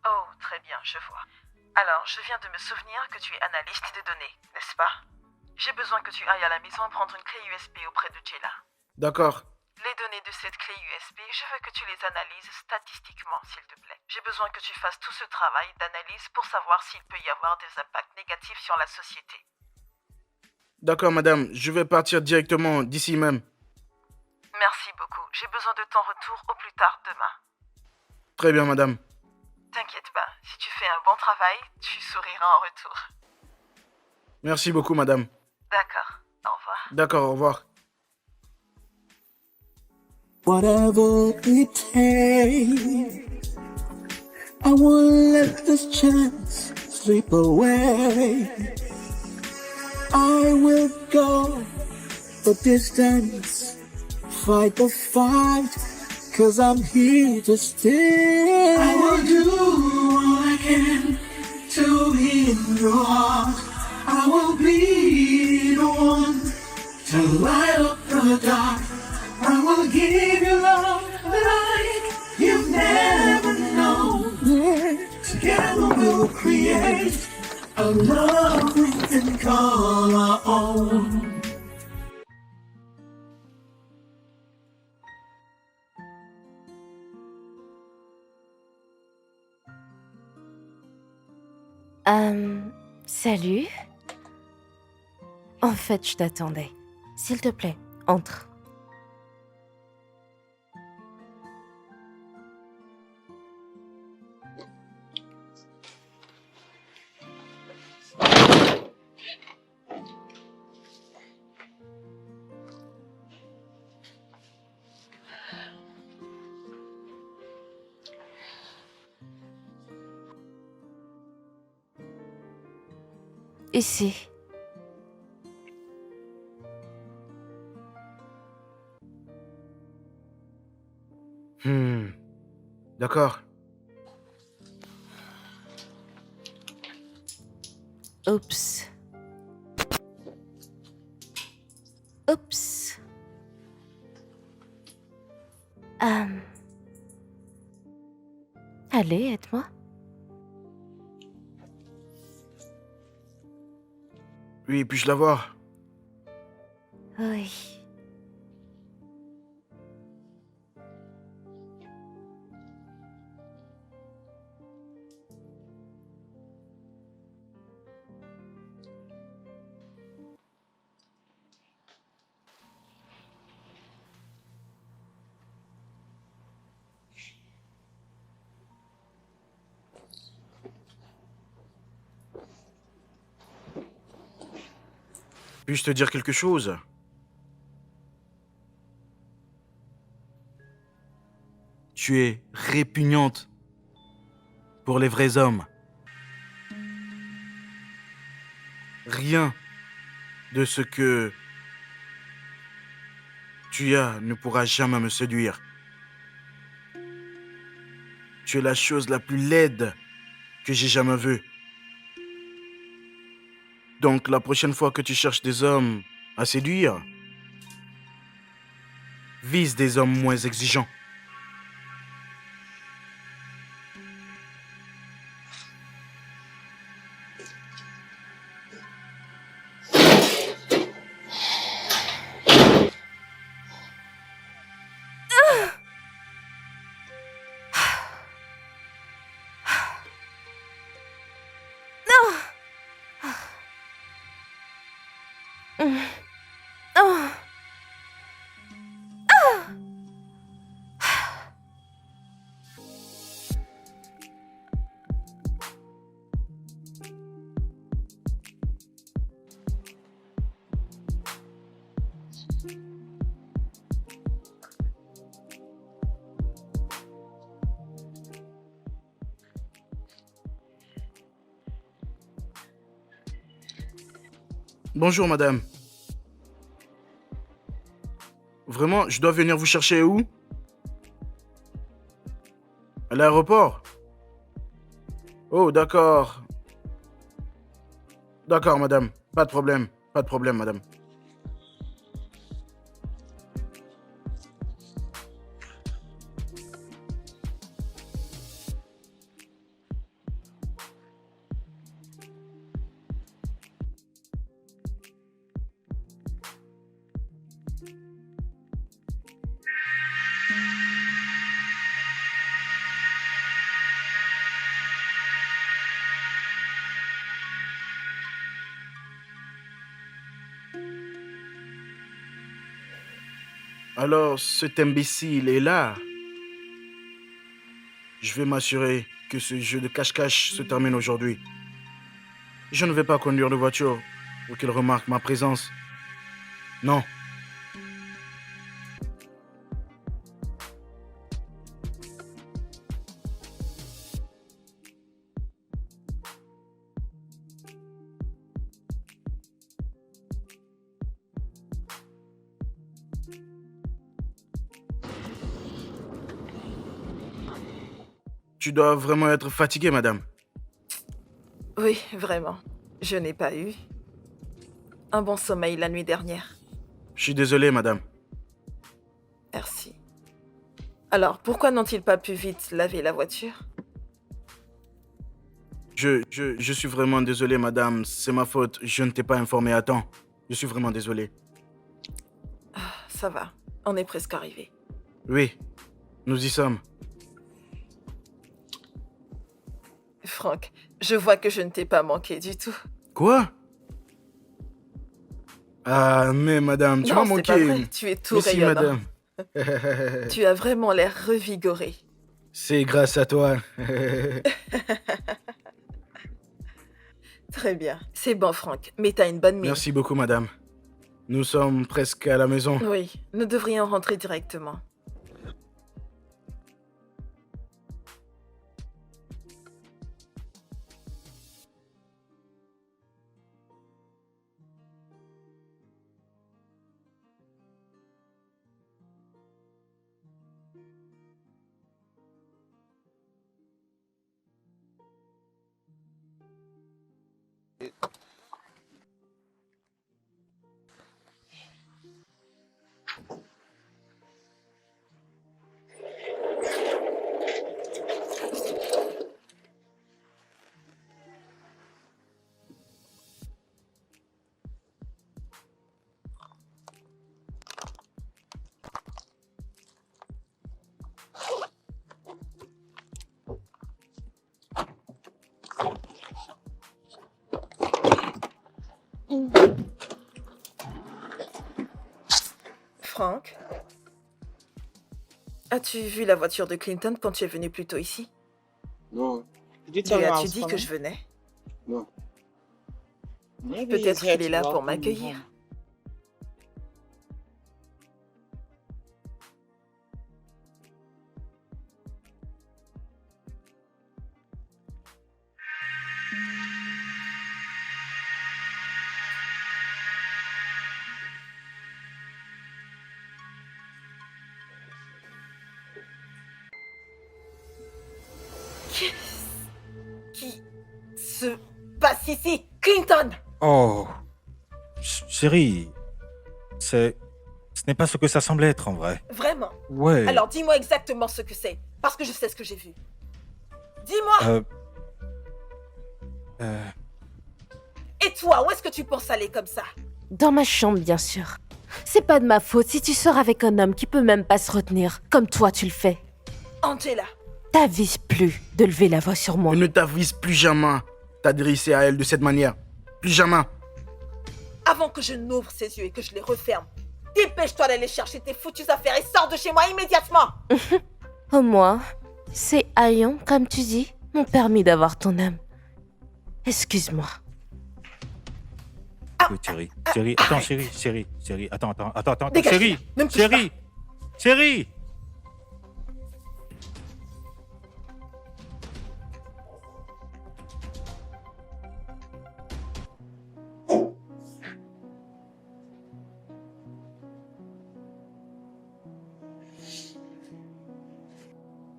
Oh, très bien, je vois. Alors, je viens de me souvenir que tu es analyste de données, n'est-ce pas? J'ai besoin que tu ailles à la maison prendre une clé USB auprès de Jella. D'accord. Les données de cette clé USB, je veux que tu les analyses statistiquement, s'il te plaît. J'ai besoin que tu fasses tout ce travail d'analyse pour savoir s'il peut y avoir des impacts négatifs sur la société. D'accord, madame. Je vais partir directement d'ici même. Merci beaucoup. J'ai besoin de ton retour au plus tard demain. Très bien, madame. T'inquiète pas, si tu fais un bon travail, tu souriras en retour. Merci beaucoup, madame. D'accord, au revoir. D'accord, au revoir. Whatever it takes, I won't let this chance slip away. I will go the distance, fight the fight, 'cause I'm here to stay. I will do all I can to be in your heart. I will be the one to light up the dark. I will give you love like you've never known. Yeah. Together we'll create a love we can call our own. Salut. En fait, je t'attendais. S'il te plaît, entre. Ici. D'accord. Oups. Oups. Euh, Allez, aide-moi. Oui, puis-je la voir? Oui. Puis-je te dire quelque chose? Tu es répugnante pour les vrais hommes. Rien de ce que tu as ne pourra jamais me séduire. Tu es la chose la plus laide que j'ai jamais vue. Donc la prochaine fois que tu cherches des hommes à séduire, vise des hommes moins exigeants. Oh. Bonjour madame. Vraiment, je dois venir vous chercher où? À l'aéroport? Oh, d'accord. D'accord, madame. Pas de problème. Pas de problème, madame. Alors, cet imbécile est là. Je vais m'assurer que ce jeu de cache-cache se termine aujourd'hui. Je ne vais pas conduire de voiture pour qu'il remarque ma présence. Non. Tu dois vraiment être fatiguée, madame. Oui, vraiment. Je n'ai pas eu un bon sommeil la nuit dernière. Je suis désolé, madame. Merci. Alors, pourquoi n'ont-ils pas pu vite laver la voiture? Je suis vraiment désolé, madame. C'est ma faute. Je ne t'ai pas informé à temps. Je suis vraiment désolé. Ça va, on est presque arrivé. Oui, nous y sommes. Franck, je vois que je ne t'ai pas manqué du tout. Quoi? Ah, mais madame, tu m'as Non, c'est pas manqué. vrai, tu es tout Mais si, rayonnant. madame. Tu as vraiment l'air revigoré. C'est grâce à toi. Très bien. C'est bon, Franck, mais t'as une bonne mine. Merci beaucoup, madame. Nous sommes presque à la maison. Oui, nous devrions rentrer directement. Frank, as-tu vu la voiture de Clinton quand tu es venu plus tôt ici? No. Did you Lui tell him I as-tu was dit que coming? je venais? No. Maybe he's Peut-être here qu'il est to là pour welcome me m'accueillir. home. Qui se passe ici? Clinton! Oh, chérie, ce n'est pas ce que ça semble être en vrai. Vraiment? Ouais. Alors dis-moi exactement ce que c'est, parce que je sais ce que j'ai vu. Dis-moi! Euh, euh, Et toi, où est-ce que tu penses aller comme ça? Dans ma chambre, bien sûr. C'est pas de ma faute si tu sors avec un homme qui peut même pas se retenir, comme toi tu le fais. Angela, T'avises plus de lever la voix sur moi. On ne t'avise plus jamais t'adresser à elle de cette manière. Plus jamais. avant que je n'ouvre ses yeux et que je les referme, dépêche-toi d'aller chercher tes foutues affaires et sors de chez moi immédiatement! Au moins, ces haillons, comme tu dis, m'ont permis d'avoir ton âme. Excuse-moi. oui, chérie, chérie, attends, chérie, attends, Dégage, chérie, ne me touche chérie, chérie.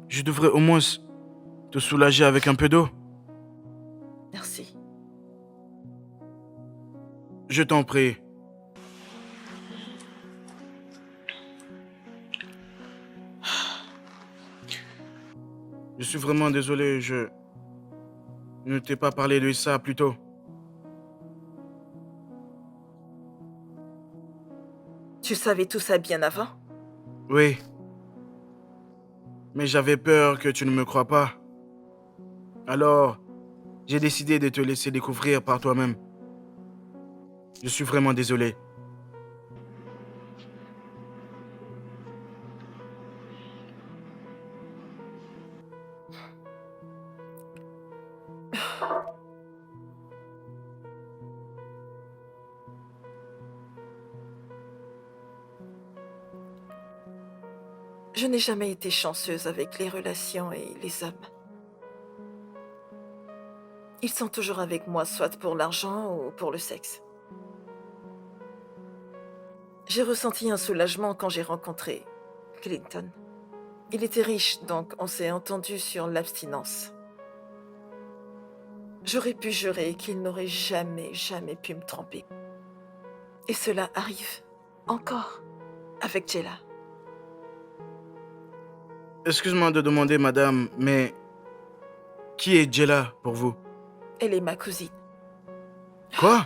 Je devrais au moins te soulager avec un peu d'eau. Merci. Je t'en prie. Je suis vraiment désolé, je ne t'ai pas parlé de ça plus tôt. Tu savais tout ça bien avant? Oui. Mais j'avais peur que tu ne me crois pas. Alors, j'ai décidé de te laisser découvrir par toi-même. Je suis vraiment désolé. Je n'ai jamais été chanceuse avec les relations et les hommes. Ils sont toujours avec moi, soit pour l'argent ou pour le sexe. J'ai ressenti un soulagement quand j'ai rencontré Clinton. Il était riche, donc on s'est entendu sur l'abstinence. J'aurais pu jurer qu'il n'aurait jamais pu me tromper. Et cela arrive encore avec Jella. Excuse-moi de demander, madame, mais qui est Jella pour vous? Elle est ma cousine. Quoi?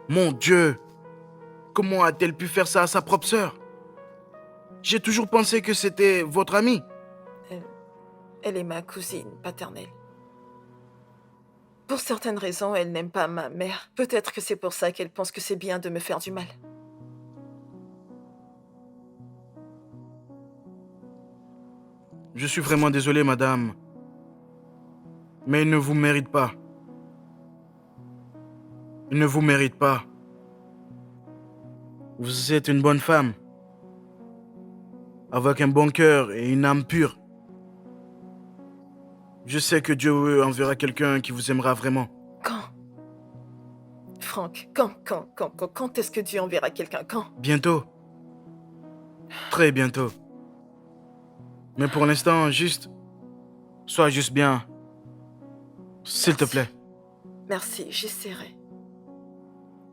Mon Dieu! Comment a-t-elle pu faire ça à sa propre sœur? J'ai toujours pensé que c'était votre amie. Elle est ma cousine paternelle. Pour certaines raisons, elle n'aime pas ma mère. Peut-être que c'est pour ça qu'elle pense que c'est bien de me faire du mal. Je suis vraiment désolé, madame. Mais il ne vous mérite pas. Il ne vous mérite pas. Vous êtes une bonne femme. Avec un bon cœur et une âme pure. Je sais que Dieu enverra quelqu'un qui vous aimera vraiment. Quand? Franck, quand est-ce que Dieu enverra quelqu'un? Quand? Bientôt. Très bientôt. Mais pour l'instant, sois juste bien. S'il te plaît. Merci, j'essaierai.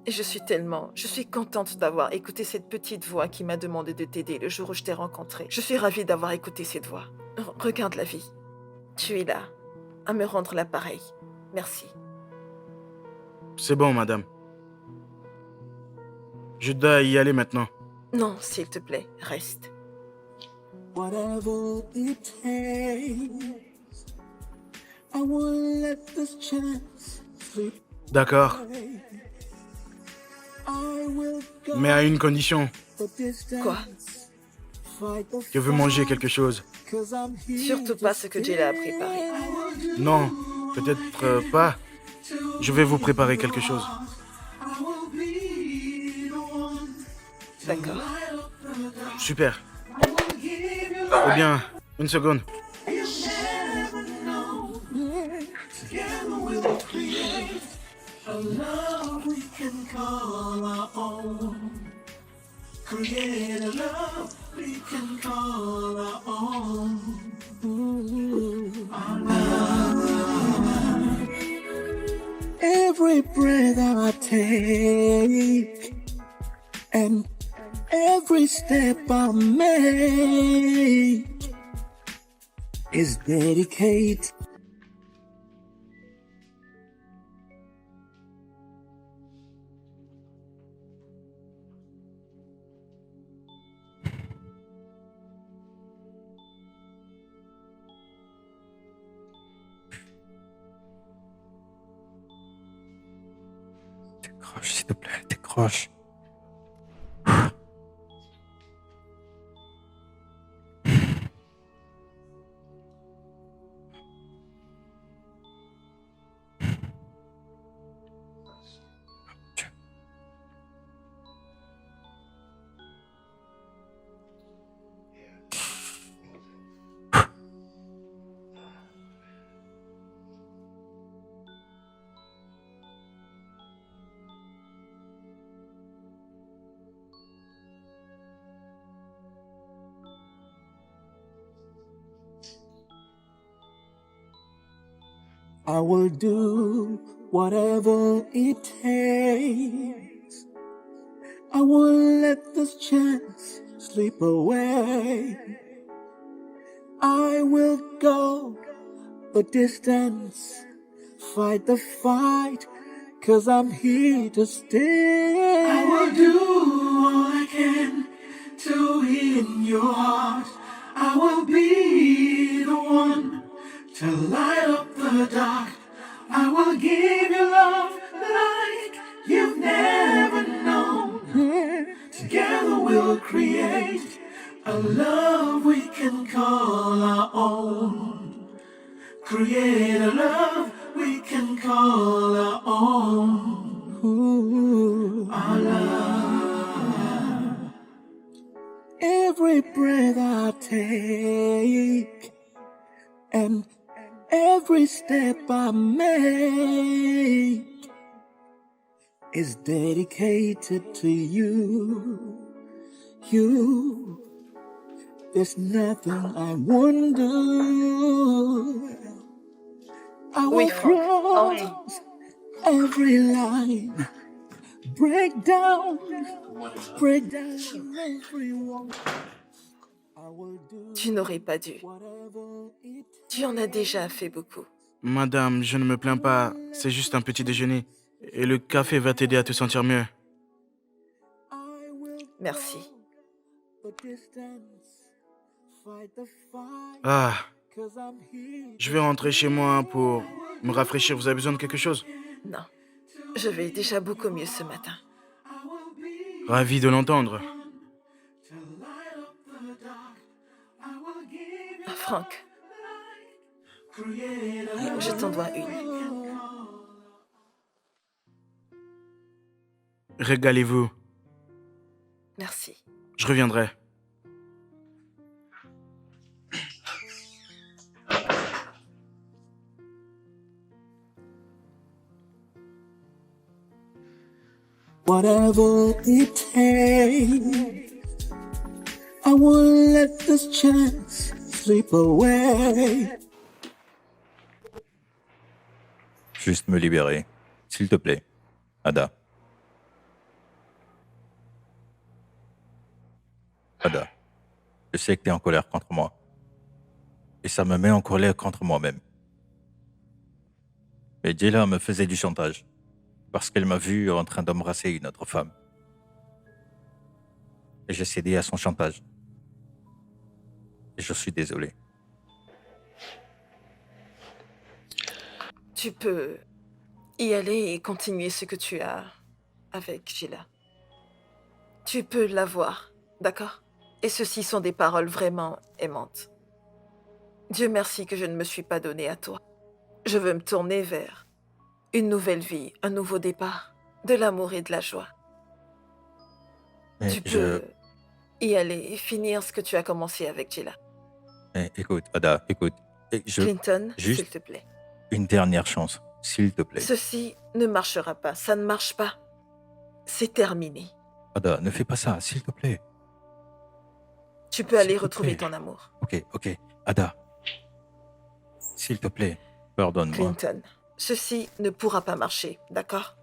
Et je suis contente d'avoir écouté cette petite voix qui m'a demandé de t'aider le jour où je t'ai rencontré. Je suis ravie d'avoir écouté cette voix. Regarde la vie. Tu es là, à me rendre l'appareil. Merci. C'est bon, madame. Je dois y aller maintenant. Non, s'il te plaît, reste. Whatever it takes, I won't let this chance slip D'accord, I will go mais à une condition. the distance. Quoi? Fight the Je veux manger quelque chose. fight, 'cause I'm here Surtout to pas ce que Jayla a préparé. Non, peut-être pas. Je vais vous préparer quelque chose. D'accord. Super. Eh bien, une seconde. Every breath I take and every step I make is dedicated. Décroche, s'il te plaît, décroche. I will do whatever it takes. I won't let this chance slip away. I will go the distance, fight the fight, 'cause I'm here to stay. I will do all I can to win your heart. I will be the one to light up the dark. I will give you love like you've never known. Together we'll create a love we can call our own. Create a love we can call our own. Ooh, our love. Every breath I take and every step I make is dedicated to you. You, there's nothing I won't do. I Oui, will Franck, cross every line, break down every wall. I will do Tu n'aurais pas dû. whatever it Tu en as déjà fait beaucoup. Madame, je ne me plains pas. C'est juste un petit déjeuner. Et le café va t'aider à te sentir mieux. I will Merci. the distance, fight the fight, Ah, 'cause I'm here. je vais rentrer chez moi pour me rafraîchir. Vous avez besoin de quelque chose? Non. Je vais déjà beaucoup mieux ce matin. Ravi de l'entendre. Franck, je t'en dois une. Régalez-vous. Merci. Je reviendrai. Whatever it takes, I won't let this chance slip away. Juste me libérer, s'il te plaît. Ada. Ada. Je sais que tu es en colère contre moi. Et ça me met en colère contre moi-même. Mais Jayla me faisait du chantage. Parce qu'elle m'a vu en train d'embrasser une autre femme. Et j'ai cédé à son chantage. Et je suis désolé. Tu peux y aller et continuer ce que tu as avec Sheila. Tu peux l'avoir, d'accord? Et ceci sont des paroles vraiment aimantes. Dieu merci que je ne me suis pas donnée à toi. Je veux me tourner vers une nouvelle vie, un nouveau départ, de l'amour et de la joie. Mais Tu peux y aller et finir ce que tu as commencé avec Sheila. écoute, Ada, écoute. Clinton, s'il Juste te plaît. une dernière chance, s'il te plaît. Ceci ne marchera pas, ça ne marche pas. C'est terminé. Ada, ne fais pas ça, s'il te plaît. Tu peux S'il aller te retrouver plaît. ton amour. Ok. Ada, s'il te plaît, pardonne-moi. Clinton, ceci ne pourra pas marcher, d'accord?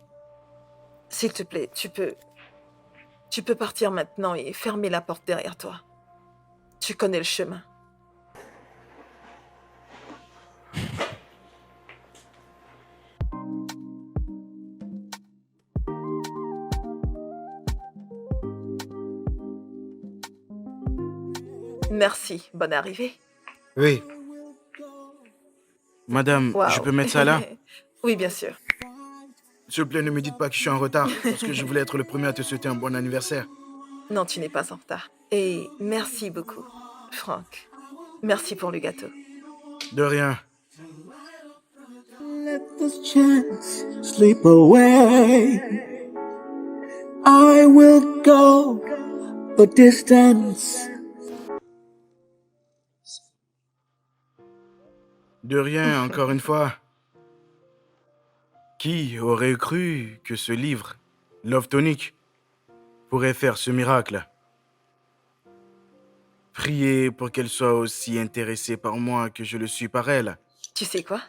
S'il te plaît, tu peux partir maintenant et fermer la porte derrière toi. Tu connais le chemin. Merci, bonne arrivée. Oui. Madame, Wow. je peux mettre ça là? Oui, bien sûr. S'il vous plaît, ne me dites pas que je suis en retard, parce que je voulais être le premier à te souhaiter un bon anniversaire. Non, tu n'es pas en retard. Et merci beaucoup, Franck. Merci pour le gâteau. De rien. Let this chance slip away. I will go a distance. De rien, encore une fois. Qui aurait cru que ce livre, Love Tonic, pourrait faire ce miracle? Priez pour qu'elle soit aussi intéressée par moi que je le suis par elle. Tu sais quoi?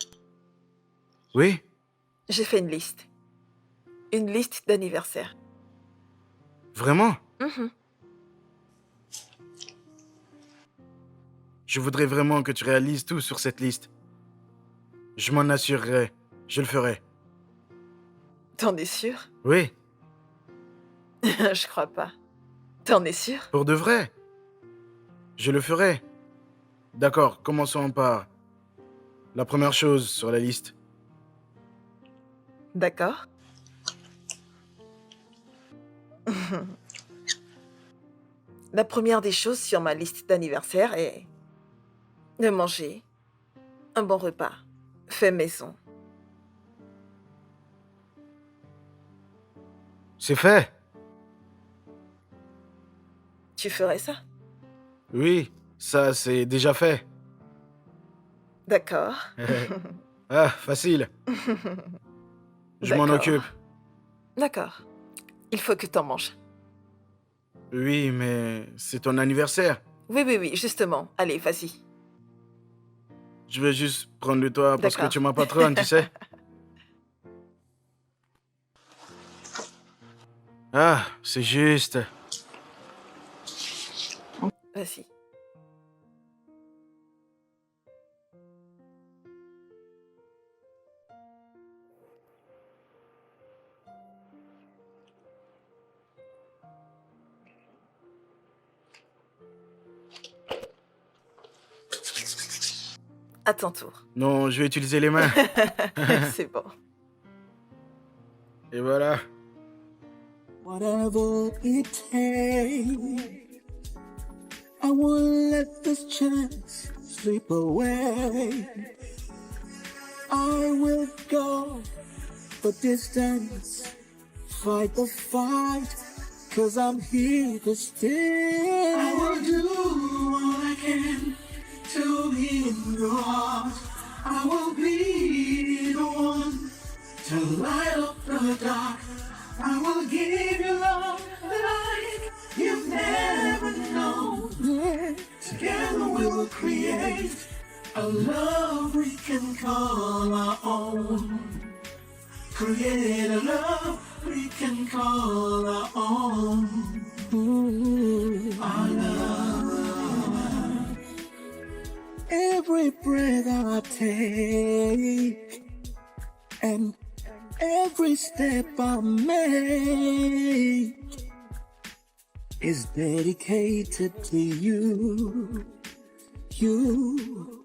Oui? J'ai fait une liste. Une liste d'anniversaire. Vraiment? Mhm. Je voudrais vraiment que tu réalises tout sur cette liste. Je m'en assurerai. Je le ferai. T'en es sûr? Oui, Je crois pas. T'en es sûr? pour de vrai. Je le ferai. D'accord, commençons par la première chose sur la liste. D'accord. La première des choses sur ma liste d'anniversaire est de manger un bon repas fait maison. C'est fait? Tu ferais ça? Oui, ça c'est déjà fait. D'accord. Ah, facile. Je m'en D'accord. occupe. D'accord. Il faut que t'en manges. Oui, mais c'est ton anniversaire. Oui, justement. Allez, vas-y. Je vais juste prendre le toit parce que D'accord. tu es ma patronne, tu sais. Ah, c'est juste. Vas-y. À ton tour. Non, je vais utiliser les mains. C'est bon. Et voilà. Whatever it takes, I won't let this chance slip away. I will go the distance, fight the fight, 'cause I'm here to stay. I will do all I can to be in your heart. I will be the one to light up the dark. I will give you love like you've never known. Yeah. Together we will create a love we can call our own. Create a love we can call our own. Our love. Every breath I take and every step I make is dedicated to you. You,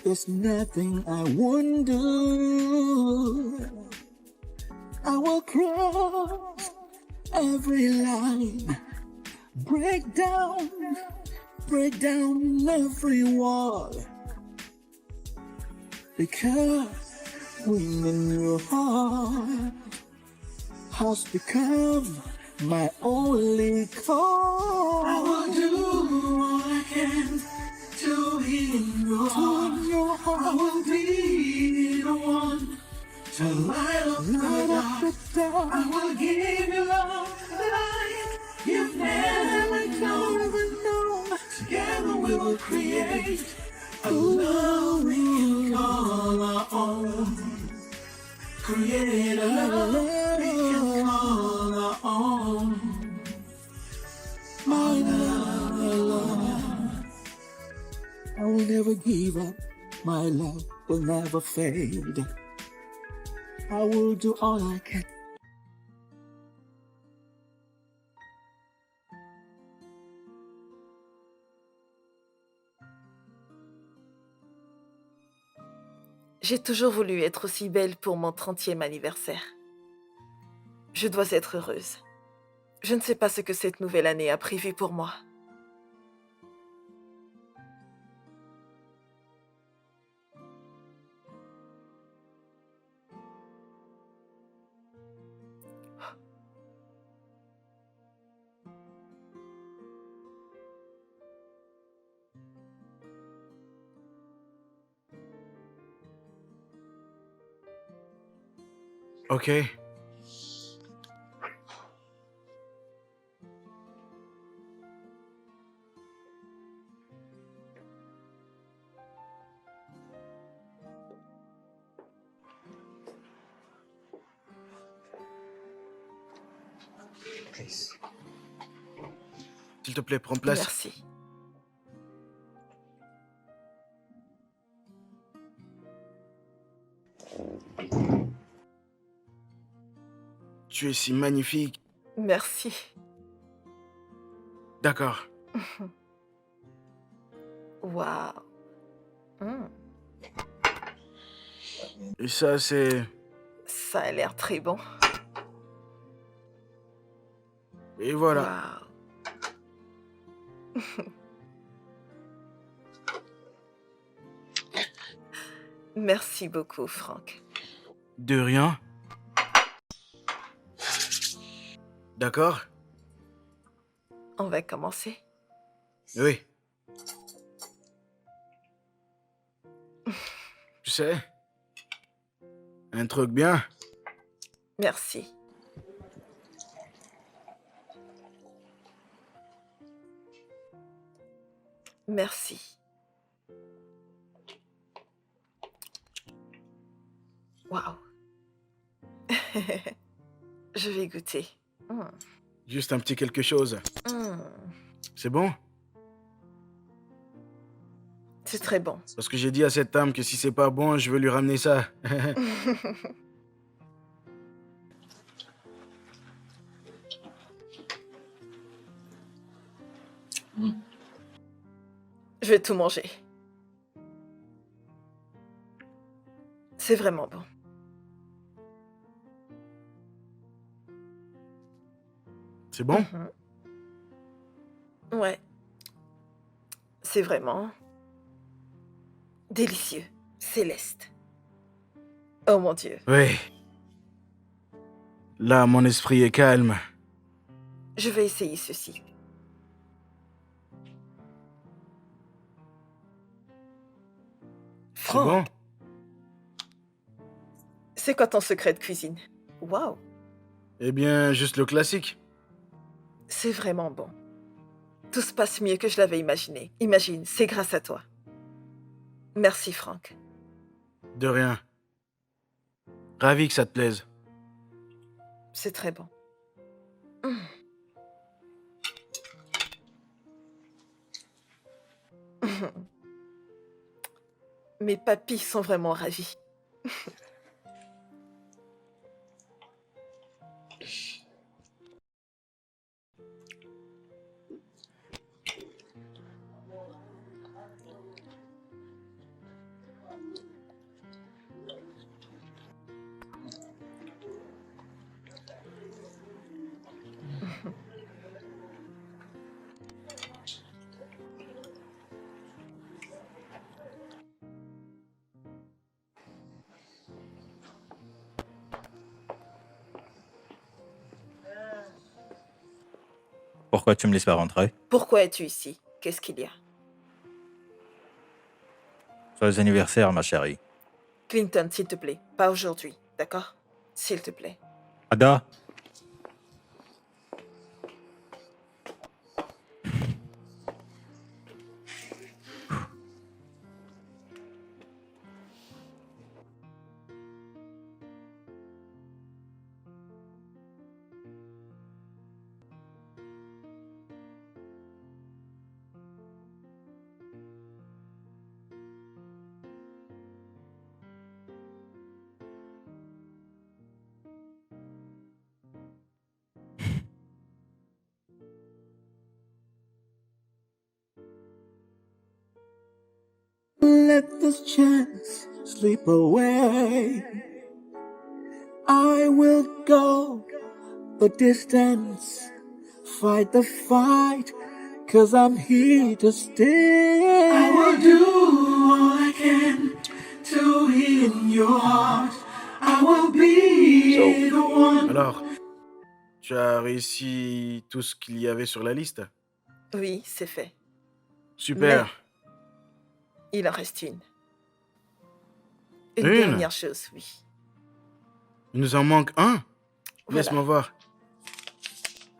there's nothing I wouldn't do. I will cross every line, break down every wall, because winning your heart has become my only call. I will do all I can to win your heart. I will be the one to light up the dark. I will give you love that you've never known. Together we will create a love we can call our own. Create a love we can call our own. My love, I will never give up. My love will never fade. I will do all I can. J'ai toujours voulu être aussi belle pour mon 30e anniversaire. Je dois être heureuse. Je ne sais pas ce que cette nouvelle année a prévu pour moi. Ok. S'il te plaît, prends place. Merci. Tu es si magnifique. Merci. D'accord. Waouh. Hmm, Et ça, c'est... ça a l'air très bon. Et voilà. Waouh. Merci beaucoup, Franck. De rien. D'accord? On va commencer. Oui. Tu sais, un truc bien. Merci. Merci. Waouh. Je vais goûter. Hmm, Juste un petit quelque chose. hmm, C'est bon? c'est très bon. Parce que j'ai dit à cette dame que si c'est pas bon, je veux lui ramener ça. Je vais tout manger. C'est vraiment bon. C'est bon? Mhm. Ouais. C'est vraiment délicieux. Céleste. Oh mon Dieu. Oui. Là, mon esprit est calme. Je vais essayer ceci. C'est bon? Franck, c'est quoi ton secret de cuisine? Waouh, Eh bien, juste le classique. c'est vraiment bon. Tout se passe mieux que je l'avais imaginé. Imagine, c'est grâce à toi. Merci, Franck. De rien. Ravi que ça te plaise. C'est très bon. Mm. Mes papilles sont vraiment ravis. Pourquoi tu me laisses pas rentrer? Pourquoi es-tu ici? Qu'est-ce qu'il y a? Joyeux anniversaire, ma chérie. Clinton, s'il te plaît. Pas aujourd'hui, d'accord? S'il te plaît. Ada, Let this chance slip away. I will go the distance, fight the fight, 'cause I'm here to stay. I will do all I can to heal your heart. I will be the one. Alors, tu as réussi tout ce qu'il y avait sur la liste? Oui, c'est fait. Super. Il en reste une. Une Une? dernière chose, oui. Il nous en manque un? Voilà. Laisse-moi voir.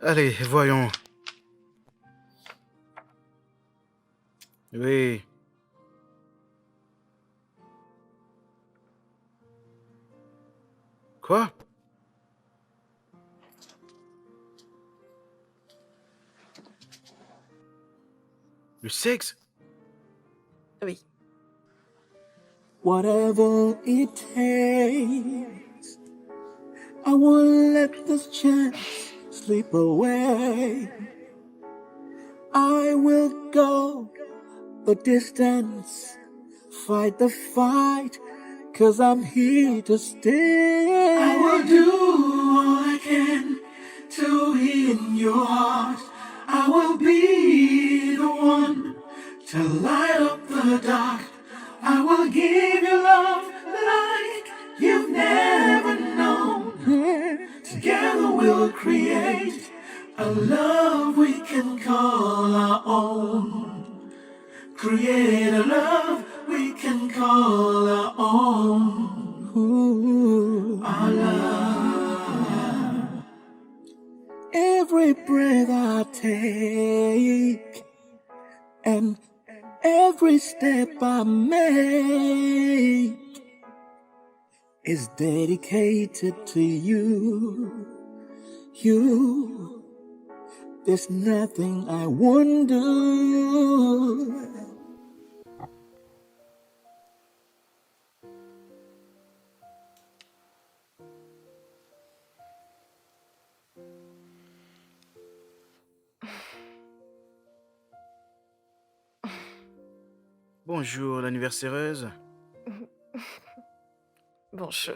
Allez, voyons. Oui. Quoi? Le sexe? Oui. Whatever it takes, I won't let this chance slip away. I will go the distance, fight the fight, 'cause I'm here to stay. I will do all I can to heal your heart. I will be the one to light up the dark. I will give you love like you've never known. Together we'll create a love we can call our own. Create a love we can call our own. Ooh, our love. Every breath I take and every step I make is dedicated to you. You, there's nothing I wouldn't do. Bonjour, l'anniversaireuse. Bonjour.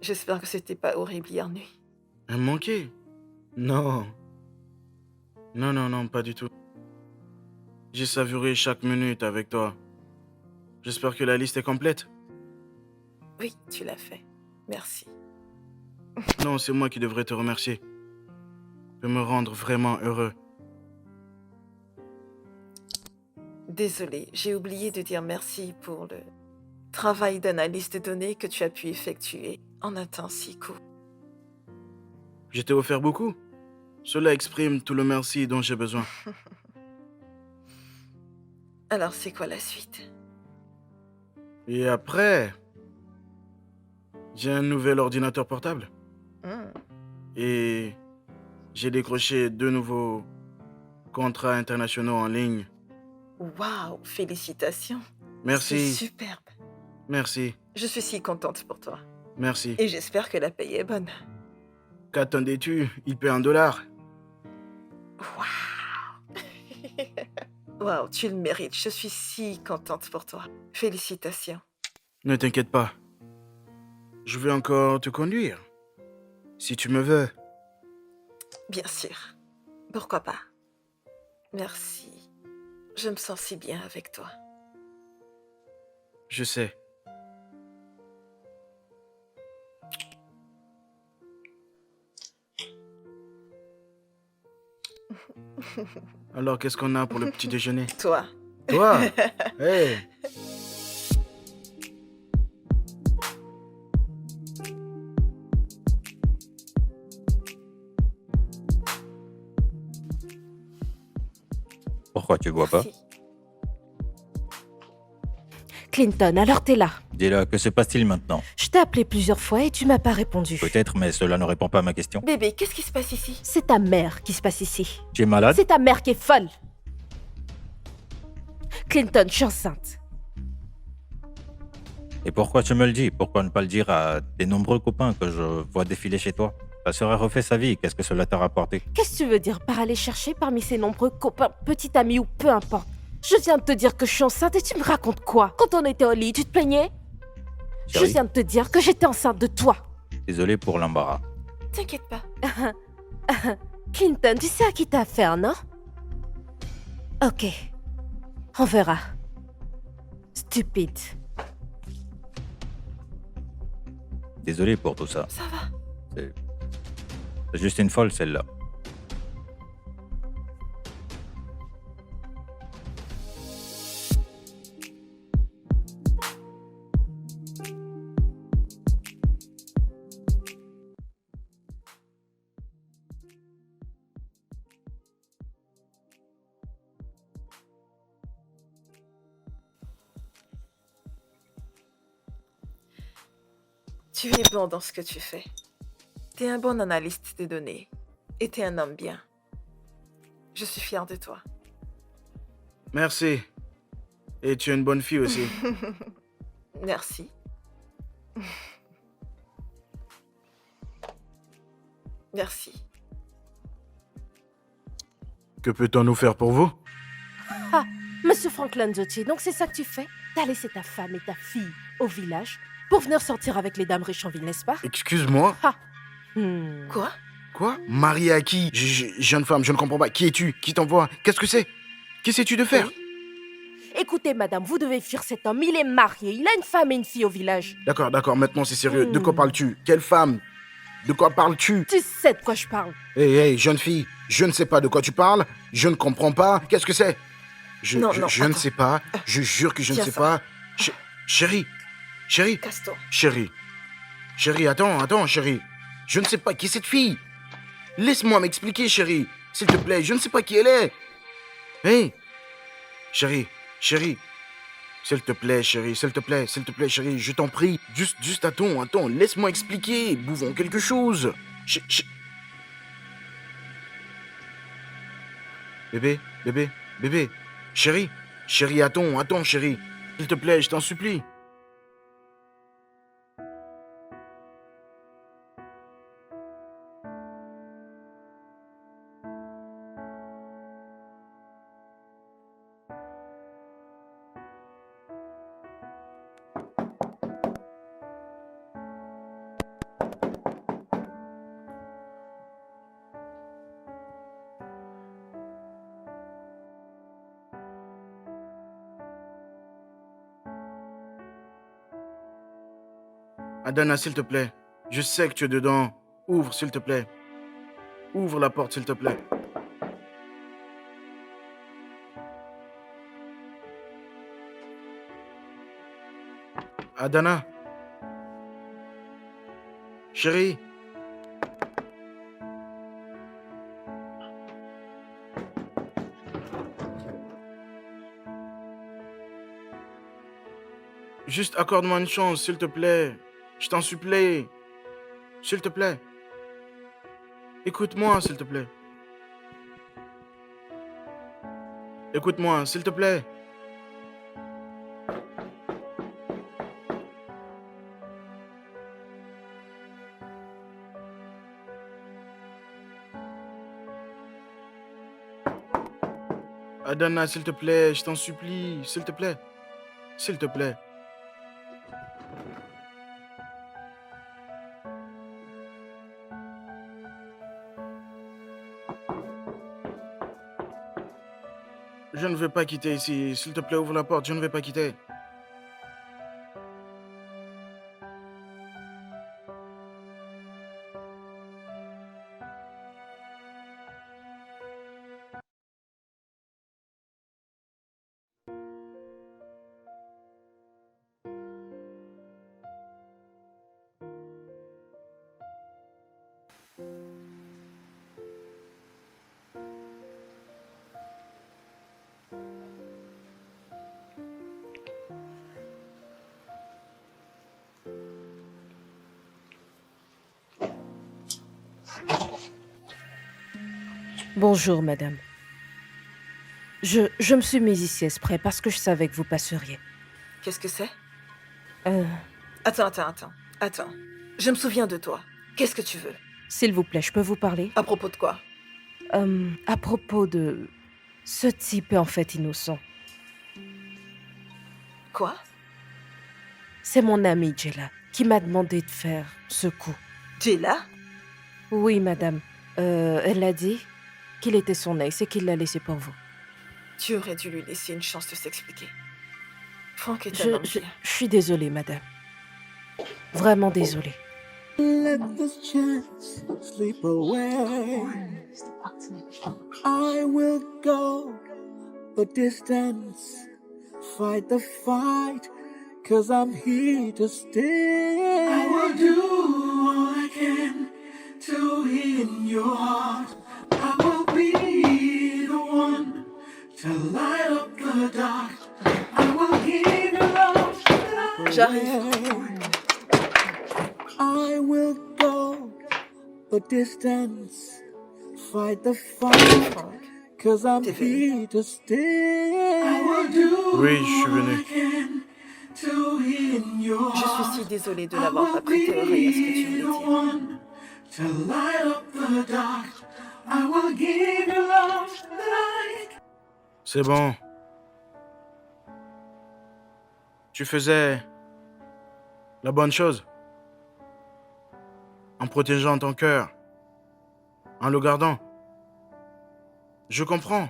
J'espère que c'était pas horrible hier nuit. Un manqué? Non. Non, non, non, pas du tout. J'ai savouré chaque minute avec toi. J'espère que la liste est complète. Oui, tu l'as fait. Merci. Non, c'est moi qui devrais te remercier. De me rendre vraiment heureux. Désolée, j'ai oublié de dire merci pour le travail d'analyse de données que tu as pu effectuer en un temps si court. Je t'ai offert beaucoup. Cela exprime tout le merci dont j'ai besoin. Alors, c'est quoi la suite? Et après, j'ai un nouvel ordinateur portable. Hmm. Et j'ai décroché 2 nouveaux contrats internationaux en ligne. Waouh, félicitations. Merci, C'est superbe. merci, Je suis si contente pour toi. merci. Et j'espère que la paye est bonne. Qu'attendais-tu? Il paie en dollars. Waouh. Waouh, tu le mérites. Je suis si contente pour toi. Félicitations. Ne t'inquiète pas. Je vais encore te conduire. Si tu me veux. Bien sûr. Pourquoi pas? Merci. Je me sens si bien avec toi. Je sais. Alors, qu'est-ce qu'on a pour le petit déjeuner? Toi. Toi? Hey! Pourquoi tu bois pas? Merci. Clinton, alors t'es là. Dis-le, que se passe-t-il maintenant? Je t'ai appelé plusieurs fois et tu m'as pas répondu. Peut-être, mais cela ne répond pas à ma question. Bébé, qu'est-ce qui se passe ici? C'est ta mère qui se passe ici. Tu es malade? C'est ta mère qui est folle. Clinton, je suis enceinte. Et pourquoi tu me le dis? Pourquoi ne pas le dire à tes nombreux copains que je vois défiler chez toi? Ta sœur a refait sa vie, qu'est-ce que cela t'a rapporté? Qu'est-ce que tu veux dire par aller chercher parmi ses nombreux copains, petits amis ou peu importe? Je viens de te dire que je suis enceinte et tu me racontes quoi? Quand on était au lit, tu te plaignais? Je Chérie, viens de te dire que j'étais enceinte de toi. désolé pour l'embarras. T'inquiète pas. Clinton, tu sais à qui t'as affaire, non? Ok. On verra. Stupide. Désolé pour tout ça. Ça va. C'est juste une folle, celle-là. Tu es bon dans ce que tu fais. T'es un bon analyste des données. Et t'es un homme bien. Je suis fière de toi. Merci. Et tu es une bonne fille aussi. Merci. Merci. Que peut-on nous faire pour vous? Ah, Monsieur Franklin Zotti, donc c'est ça que tu fais? T'as laissé ta femme et ta fille au village pour venir sortir avec les dames riches en ville, n'est-ce pas? Excuse-moi? Quoi? Quoi? Mariée à qui? Jeune femme, je ne comprends pas. Qui es-tu? Qui t'envoie? Qu'est-ce que c'est? Qu'essaies-tu de faire? Oui. Écoutez, madame, vous devez fuir cet homme. Il est marié, il a une femme et une fille au village. D'accord, maintenant c'est sérieux. De quoi parles-tu? Quelle femme? De quoi parles-tu? Tu sais de quoi je parle. Hey, jeune fille, je ne sais pas de quoi tu parles. Je ne comprends pas. Qu'est-ce que c'est? Je Non, ne attends. sais pas. Je jure que je ne Tiens sais ça. pas. Chérie, Casse-toi. chérie, attends, chérie. Je ne sais pas qui est cette fille. Laisse-moi m'expliquer, chérie. S'il te plaît, je ne sais pas qui elle est. Hey, chérie. S'il te plaît, chérie, chérie, je t'en prie. Juste attends, laisse-moi expliquer. Bouvons quelque chose. Bébé. Chérie, attends, chérie. S'il te plaît, je t'en supplie. Adana, s'il te plaît. Je sais que tu es dedans. Ouvre, s'il te plaît. Ouvre la porte, s'il te plaît. Adana. Chérie. Juste accorde-moi une chance, s'il te plaît. Je t'en supplie. S'il te plaît. Écoute-moi, s'il te plaît. Écoute-moi, s'il te plaît. Adana, s'il te plaît, je t'en supplie. S'il te plaît. S'il te plaît. Je ne vais pas quitter ici. S'il te plaît, ouvre la porte. Je ne vais pas quitter. Bonjour, madame. Je me suis mise ici exprès parce que je savais que vous passeriez. Qu'est-ce que c'est? Euh, Attends. Je me souviens de toi. Qu'est-ce que tu veux? S'il vous plaît, je peux vous parler? À propos de quoi? À propos de... Ce type est en fait innocent. Quoi? C'est mon amie Jella qui m'a demandé de faire ce coup. Jella? Oui, madame. Elle a dit qu'il était son ex et qu'il l'a laissé pour vous. Tu aurais dû lui laisser une chance de s'expliquer. Franck est un Je homme bien. suis désolée, madame. Vraiment désolée. Let this chance slip away. I will go the distance, fight the fight, 'cause I'm here to stay. I will do all I can to heal your heart. I will be the one to light up the dark. I will give you love. J'arrive. I will go the distance, fight the fight, Franck, 'cause I'm T'es venu? here to stay. I will do Oui, je suis venu. all I can to heal your je heart. suis si désolée de n'avoir pas prêté oreille à ce que tu voulais dire. One to light up the dark. I will give you love like. C'est bon. Tu faisais la bonne chose. En protégeant ton cœur. En le gardant. Je comprends.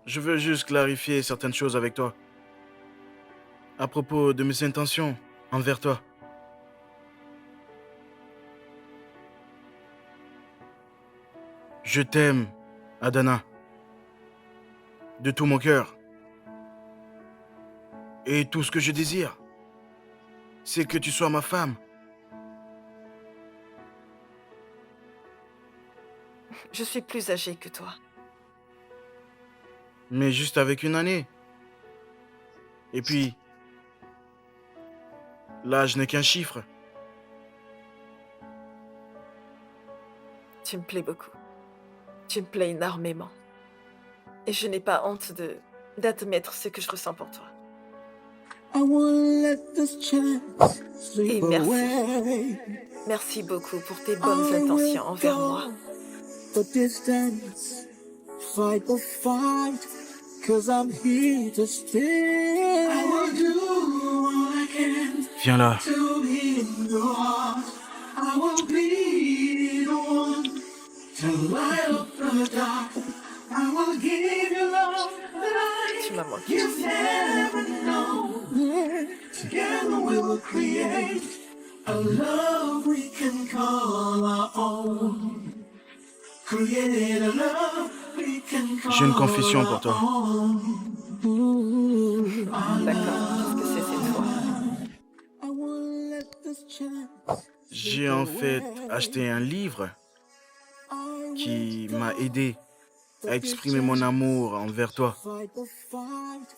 Je veux juste clarifier certaines choses avec toi. À propos de mes intentions envers toi. Je t'aime, Adana. De tout mon cœur. Et tout ce que je désire, c'est que tu sois ma femme. Je suis plus âgée que toi. Mais juste avec une année. Et puis, l'âge n'est qu'un chiffre. Tu me plais beaucoup. Tu me plais énormément. Et je n'ai pas honte d'admettre ce que je ressens pour toi. I won't let this chance slip Et merci. away. Merci beaucoup pour tes bonnes intentions envers moi. The distance, fight the fight, 'cause I'm here to stay. I will do all I can Viens là. to heal your heart. I will be the one to light up the dark. I will give you love that Tu m'as manqué. you've never known. Together we will create a love we can call our own. Create a love we can call. J'ai une confession pour toi. D'accord, qu'est-ce que c'est cette fois? I won't let this chance. J'ai en fait acheté un livre qui m'a aidé à exprimer mon amour envers toi. Fight the fight,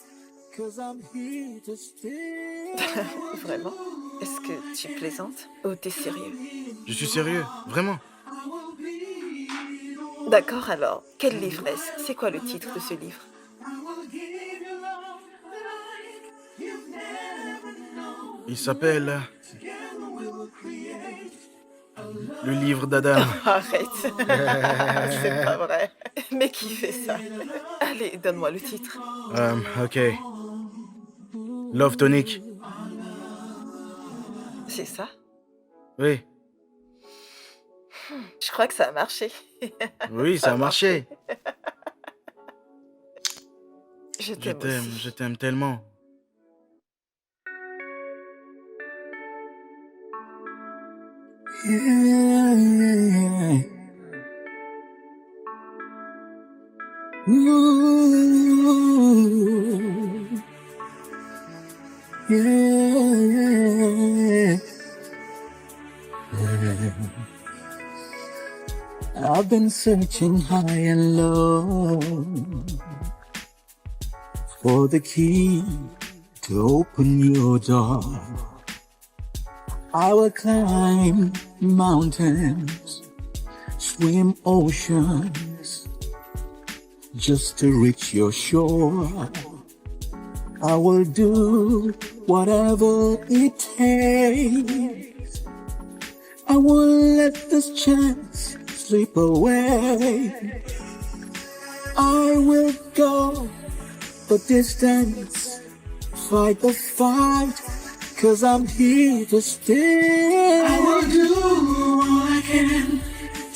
'cause I'm here to stay. Vraiment? Est-ce que tu plaisantes? Ou t'es sérieux? Je suis sérieux, vraiment. D'accord, alors, quel livre est-ce? C'est quoi le titre de ce livre? Il s'appelle Le livre d'Adam. Arrête. C'est pas vrai. Mais qui fait ça? Allez, donne-moi le titre. Ok. Love Tonic. C'est ça? Oui, Je crois que ça a marché. oui, ça a marché. Je t'aime aussi. Je t'aime tellement. Yeah. Ooh. Yeah. I've been searching high and low for the key to open your door. I will climb mountains, swim oceans, just to reach your shore. I will do whatever it takes. I won't let this chance slip away. I will go the distance, fight the fight, 'cause I'm here to stay. I will do all I can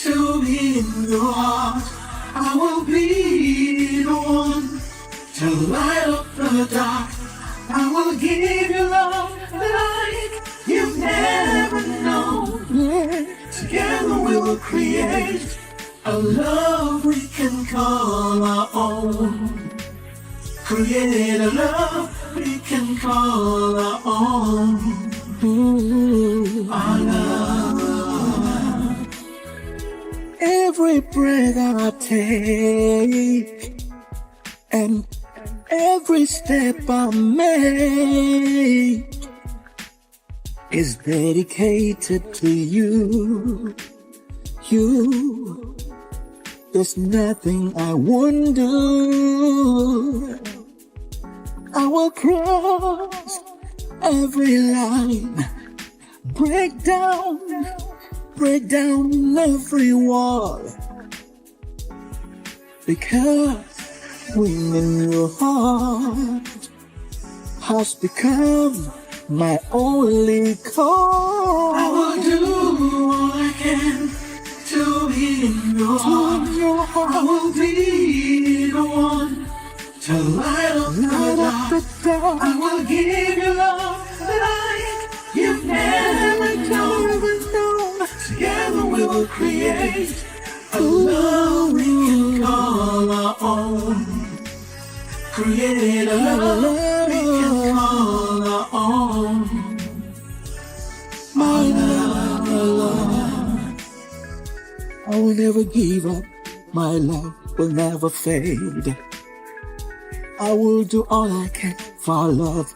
to be in your heart. I will be the one to light up the dark. I will give you love like you've never known. Together we will create a love we can call our own. Create a love we can call our own. Our love. Every breath I take and every step I make is dedicated to you. You, there's nothing I wouldn't do. I will cross every line, break down every wall, because winning your heart has become my only call. I will do all I can to be in your heart. I will be the one to light up the dark. I will give you love like you've never known. Together we will create a love we can call our own. Create a love we can call our own. My love, I will never give up. My love will never fade. I will do all I can for our love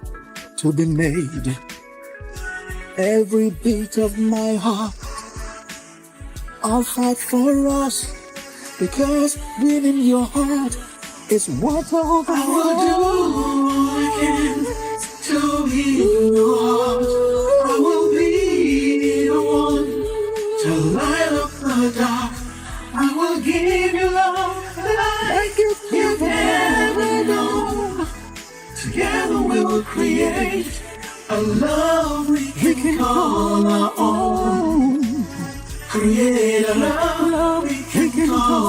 to be made. Every beat of my heart, I'll fight for us, because within your heart is what I will do all I can to be in your heart. I will be the one to light up the dark. I will give you love like you've never known. Together we will create a love we can call our own. Create a love we can call